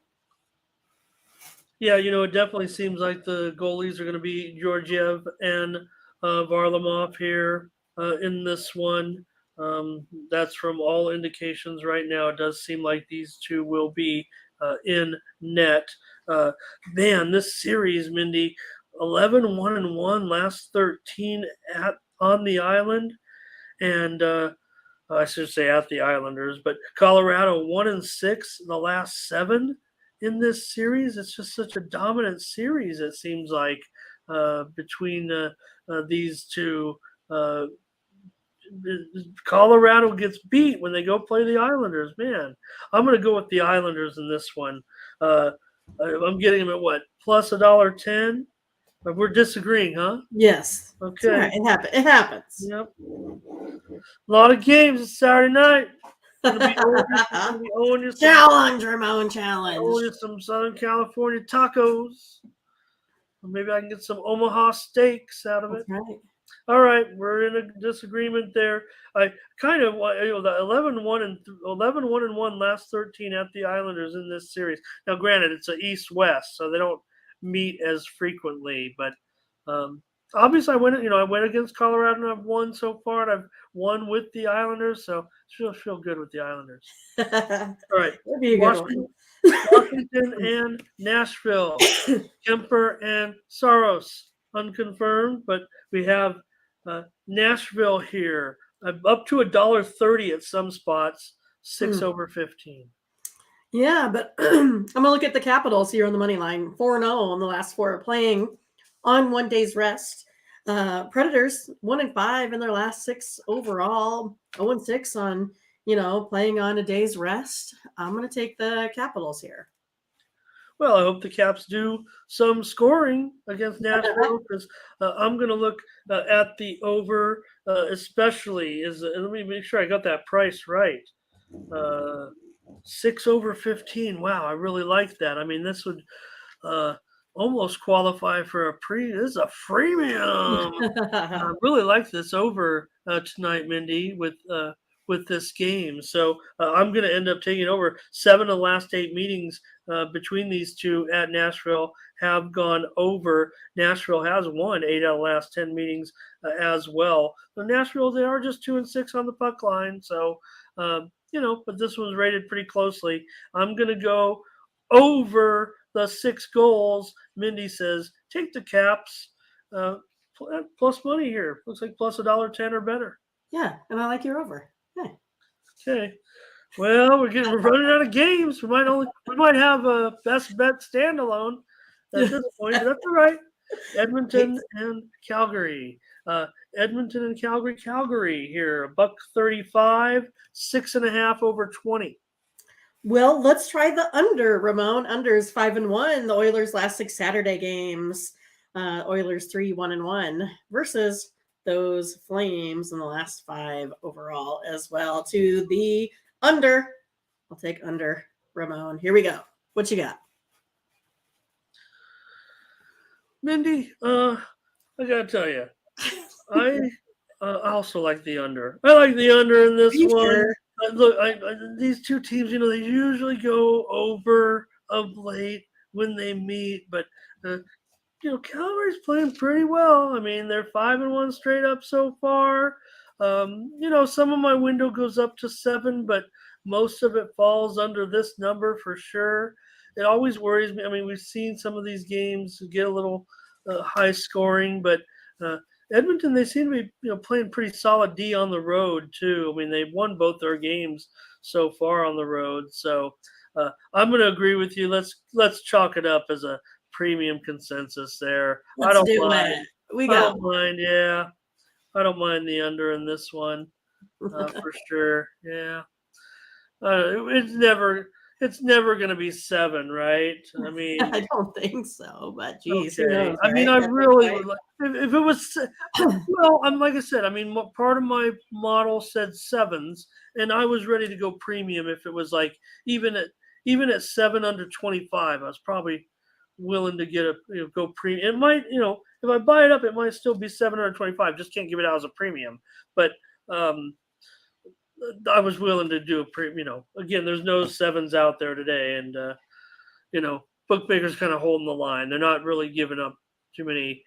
Yeah, it definitely seems like the goalies are going to be Georgiev and Varlamov here in this one. That's from all indications right now. It does seem like these two will be in net. Man, this series, Mindy, 11-1-1 last 13 on the island, and I should say at the Islanders, but Colorado 1-6 in the last 7. in this series. It's just such a dominant series. It seems like between these two. Uh, Colorado gets beat when they go play the Islanders. Man, I'm going to go with the Islanders in this one. Uh, I'm getting them at what, plus $1.10? We're disagreeing, huh? Yes. It's all Okay. right. It happens. Yep. A lot of games this Saturday night. Gonna be owing you some, Challenge, Ramon, owing challenge. you some Southern California tacos. Or maybe I can get some Omaha steaks out of it. That's right. All right, we're in a disagreement there. I kind of the 11-1 and 11-1 last 13 at the Islanders in this series. Now, granted, it's an East-West, so they don't meet as frequently. But obviously, I went against Colorado and I've won so far, and I've won with the Islanders, so feel good with the Islanders. All right, That'd be a good one. Washington and Nashville, Kemper and Saros, unconfirmed, but we have Nashville here, up to $1.30 at some spots, 6 over 15. Yeah, but I'm gonna look at the Capitals here on the money line. 4-0 on the last four, playing on 1 day's rest. Predators 1-5 in their last 6 overall. 0-6 on playing on a day's rest. I'm gonna take the Capitals here. Well, I hope the Caps do some scoring against Nashville, because I'm going to look at the over, especially. Let me make sure I got that price right. 6 over 15. Wow, I really like that. I mean, this would almost qualify for this is a freemium. I really like this over tonight, Mindy, with this game. So I'm going to end up taking over. 7 of the last 8 meetings between these two at Nashville have gone over. Nashville has won 8 out of the last 10 meetings as well. So Nashville, they are just 2-6 on the puck line. So, but this one's rated pretty closely. I'm going to go over the 6 goals. Mindy says, take the Caps. Plus money here. Looks like plus $1.10 or better. Yeah, and I like your over. Okay. Well, we're running out of games. We might have a best bet standalone at this point, but that's all right. Edmonton and Calgary. Edmonton and Calgary here. $1.35, 6.5 over 20. Well, let's try the under, Ramon. Under is 5-1. The Oilers' last 6 Saturday games. Oilers 3-1-1 versus those Flames in the last 5 overall as well. To the under. I'll take under, Ramon. Here we go. What you got? Mindy, I gotta tell you, I also like the under. I like the under in this one. Sure? Look, these two teams, they usually go over of late when they meet, but Calgary's playing pretty well. I mean, they're 5-1 straight up so far. Some of my window goes up to 7, but most of it falls under this number for sure. It always worries me. I mean, we've seen some of these games get a little high scoring, but Edmonton, they seem to be playing pretty solid D on the road too. I mean, they've won both their games so far on the road. So I'm going to agree with you. Let's chalk it up as a premium consensus there. I don't mind. I don't mind. Yeah, I don't mind the under in this one for sure. Yeah, it's never going to be 7, right? I mean, I don't think so, but geez, who okay. knows, I mean, right? I really would like if it was. Well, I'm like I said. I mean, part of my model said 7s, and I was ready to go premium if it was like even at 7 under 25. I was probably willing to get go premium. It might, if I buy it up, it might still be 725. Just can't give it out as a premium. But I was willing to do a premium. Again, there's no 7s out there today, and bookmakers kind of holding the line. They're not really giving up too many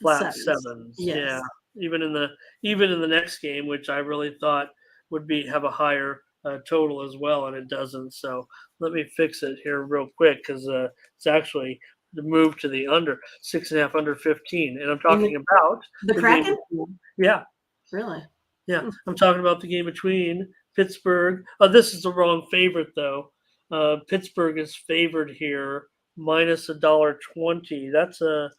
flat 7s. Yes. Yeah, even in the next game, which I really thought would have a higher total as well, and it doesn't. So let me fix it here real quick, because it's actually the move to the under 6.5 under 15, and I'm talking about the Kraken. Yeah, Really? Yeah, I'm talking about the game between Pittsburgh. This is the wrong favorite though. Pittsburgh is favored here, minus $1.20. That's a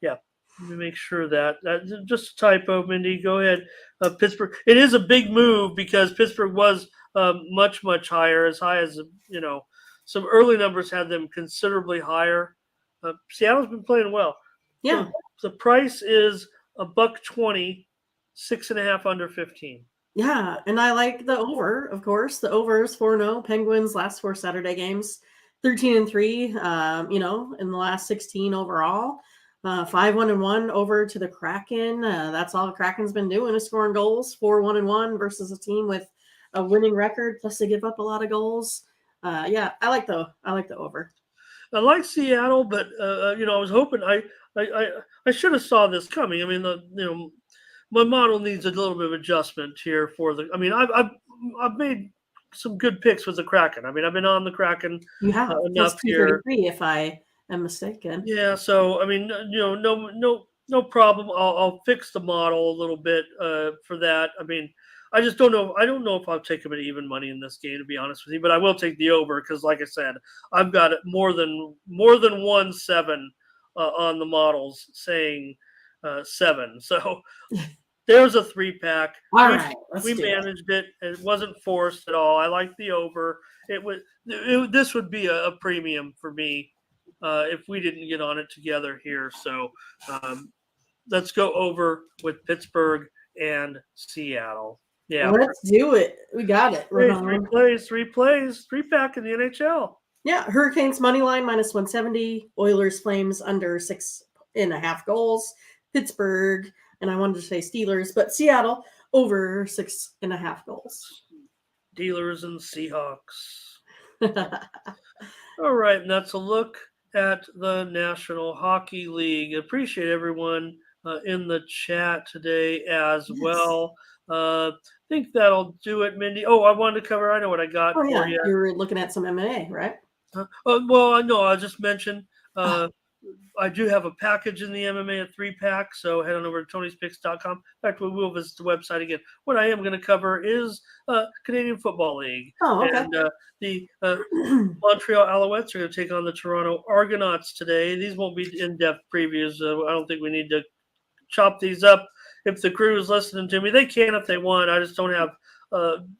yeah. Let me make sure that's just a typo, Mindy. Go ahead. Pittsburgh. It is a big move because Pittsburgh was much higher, as high as some early numbers had them considerably higher. Seattle's been playing well. Yeah. The price is $1.20, 6.5 under 15. Yeah, and I like the over, of course. The over is 4-0. Penguins last 4 Saturday games, 13-3, in the last 16 overall. 5-1-1 over to the Kraken. That's all the Kraken's been doing is scoring goals. 4-1-1 versus a team with a winning record, plus they give up a lot of goals. Yeah, I like the over. I like Seattle, but I was hoping I should have saw this coming. I mean, my model needs a little bit of adjustment here for the. I mean, I've made some good picks with the Kraken. I mean, I've been on the Kraken You have plus enough here. 233 if I am mistaken. Yeah, so I mean, no problem. I'll fix the model a little bit for that. I mean, I just don't know. I don't know if I'll take him at even money in this game, to be honest with you. But I will take the over because, like I said, I've got it more than 1-7 on the models saying 7. So there's a 3-pack. All right, we managed it. It wasn't forced at all. I like the over. This would be a premium for me if we didn't get on it together here. So let's go over with Pittsburgh and Seattle. Yeah, let's do it. We got it. 3 plays, 3-pack in the NHL. Yeah, Hurricanes money line minus 170. Oilers Flames under 6.5 goals. Pittsburgh, and I wanted to say Steelers, but Seattle over 6.5 goals. Steelers and Seahawks. All right, and that's a look at the National Hockey League. Appreciate everyone in the chat today as well. I think that'll do it, Mindy. Oh, I wanted to cover. I know what I got for you. You were looking at some MMA, right? Well, no, I just mentioned I do have a package in the MMA, a 3-pack. So head on over to Tony'sPicks.com. In fact, we will visit the website again. What I am going to cover is Canadian Football League. Oh, okay. And the Montreal Alouettes are going to take on the Toronto Argonauts today. These won't be in-depth previews. I don't think we need to chop these up. If the crew is listening to me, they can if they want. I just don't have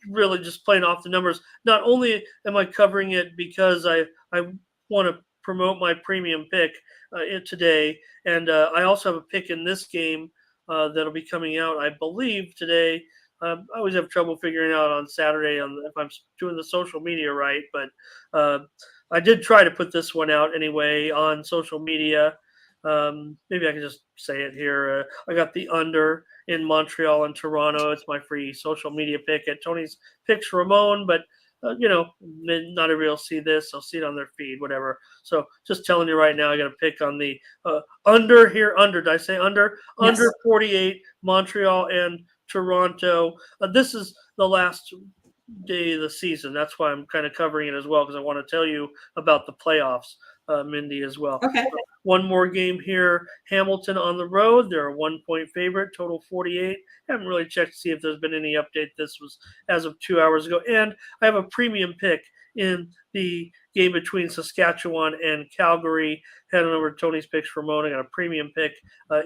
really just playing off the numbers. Not only am I covering it because I want to promote my premium pick today, and I also have a pick in this game that'll be coming out, I believe, today. I always have trouble figuring out on Saturday if I'm doing the social media right, but I did try to put this one out anyway on social media. Maybe I can just say it here. I got the under in Montreal and Toronto. It's my free social media pick at Tony's Picks Ramon, but not everybody will see this. I'll see it on their feed, whatever. So just telling you right now, I got to pick on the under here. Under, did I say under? Yes. Under 48, Montreal and Toronto. This is the last day of the season. That's why I'm kind of covering it as well, because I want to tell you about the playoffs, Mindy, as well. Okay. One more game here. Hamilton on the road. They're a 1-point favorite, total 48. Haven't really checked to see if there's been any update. This was as of 2 hours ago. And I have a premium pick in the game between Saskatchewan and Calgary. Heading over to Tony's Picks Ramon. I got a premium pick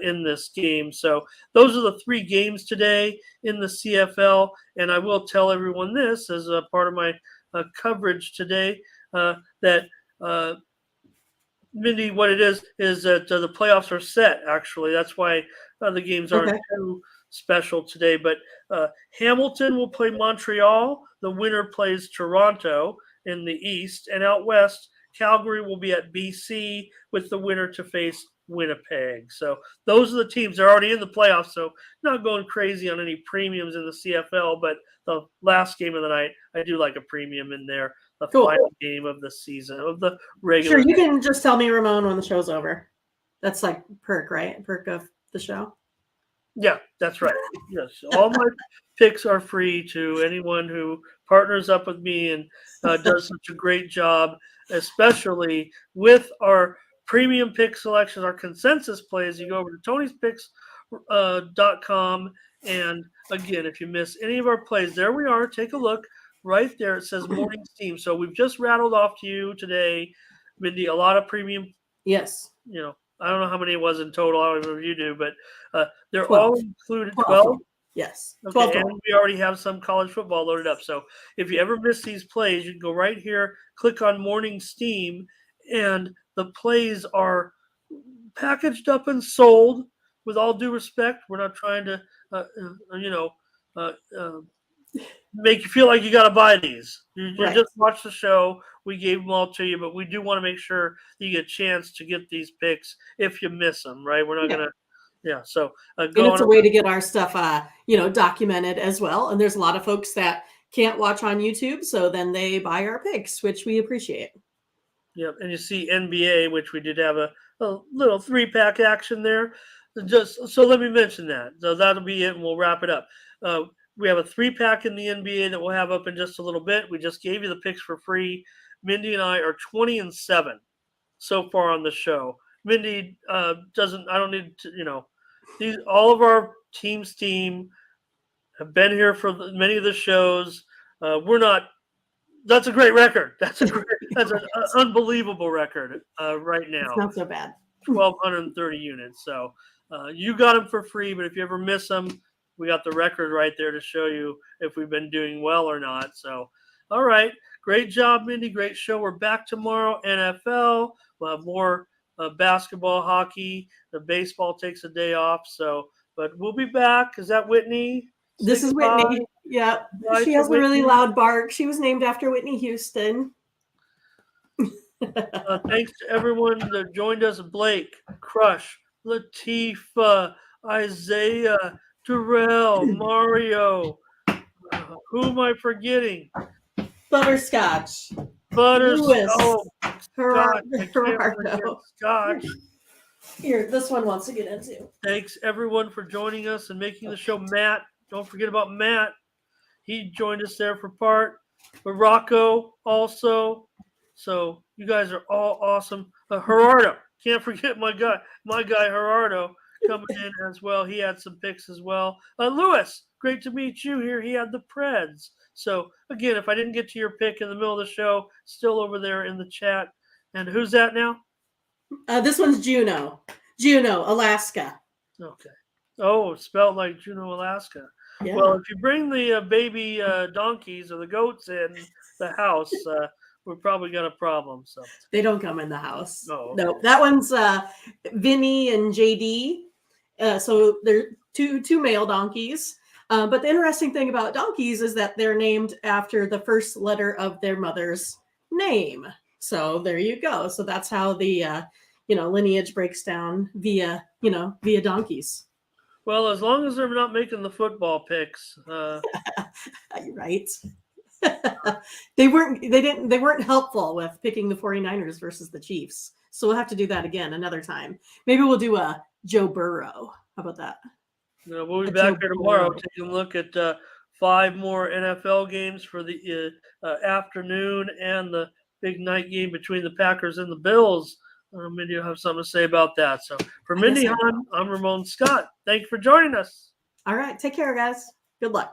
in this game. So those are the 3 games today in the CFL. And I will tell everyone this as a part of my coverage today that Mindy, what it is that the playoffs are set, actually. That's why the games aren't too special today. But Hamilton will play Montreal. The winner plays Toronto in the East. And out West, Calgary will be at BC with the winner to face Winnipeg. So those are the teams. They're already in the playoffs, so not going crazy on any premiums in the CFL. But the last game of the night, I do like a premium in there. The final game of the season, of the regular. Sure, you can just tell me, Ramon, when the show's over. That's like perk, right? Perk of the show. Yeah, that's right. Yes, all my picks are free to anyone who partners up with me and does such a great job, especially with our premium pick selections, our consensus plays. You go over to Tony'sPicks.com, and again, if you miss any of our plays, there we are. Take a look. right there it says morning steam. So we've just rattled off to you today, Mindy, a lot of premium. Yes. I don't know how many it was in total. I don't know if you do, but they're 12. all included. 12. 12. Yes. Okay, 12 and total. we already have some college football loaded up. So if you ever miss these plays, you can go right here, click on Morning Steam, and the plays are packaged up and sold. With all due respect, we're not trying to, uh, uh, make you feel like you got to buy these. You Right. just watch the show. We gave them all to you, but we do want to make sure that you get a chance to get these picks if you miss them, right? We're not Yeah. going to, So And go it's on. a way to get our stuff, documented as well. And there's a lot of folks that can't watch on YouTube, so then they buy our picks, which we appreciate. Yep, and you see NBA, which we did have a little 3-pack action there. Just so let me mention that. So that'll be it, and we'll wrap it up. We have a 3-pack in the NBA that we'll have up in just a little bit. We just gave you the picks for free. Mindy and I are 20-7 so far on the show. Mindy doesn't. I don't need to. These all of our team have been here for many of the shows. We're not. That's a great record. That's an unbelievable record right now. It's not so bad. 1,230 units. So you got them for free, but if you ever miss them, we got the record right there to show you if we've been doing well or not. So, all right. Great job, Mindy. Great show. We're back tomorrow. NFL. We'll have more basketball, hockey. The baseball takes a day off. So, but we'll be back. Is that Whitney? This is Whitney. Yeah. Bye She to has a really Whitney. loud bark. She was named after Whitney Houston. Thanks to everyone that joined us: Blake, Crush, Latifa, Isaiah, Darrell, Mario. Who am I forgetting? Butterscotch. Butters. Lewis. Oh, Scotch. I can't forget Gerardo. Scotch. Here, this one wants to get into. Thanks everyone for joining us and making the show. Matt, don't forget about Matt. He joined us there for part. Morocco also. So you guys are all awesome. Gerardo, can't forget my guy Gerardo coming in as well. He had some picks as well. Lewis, great to meet you here. He had the Preds. So again, if I didn't get to your pick in the middle of the show, still over there in the chat. And who's that now? This one's Juneau, Alaska. Okay. Oh, spelled like Juneau, Alaska. Yeah. Well, if you bring the baby donkeys or the goats in the house, we've probably got a problem. So they don't come in the house. Oh, no, that one's Vinny and JD. So they're two male donkeys. But the interesting thing about donkeys is that they're named after the first letter of their mother's name. So there you go. So that's how the lineage breaks down via donkeys. Well, as long as they're not making the football picks. Right. They weren't helpful with picking the 49ers versus the Chiefs. So we'll have to do that again another time. Maybe we'll do a Joe Burrow. How about that? We'll be back here tomorrow taking a look at 5 more NFL games for the afternoon and the big night game between the Packers and the Bills. Mindy will have something to say about that. So for Mindy Hahn, I'm Ramon Scott. Thank you for joining us. All right. Take care, guys. Good luck.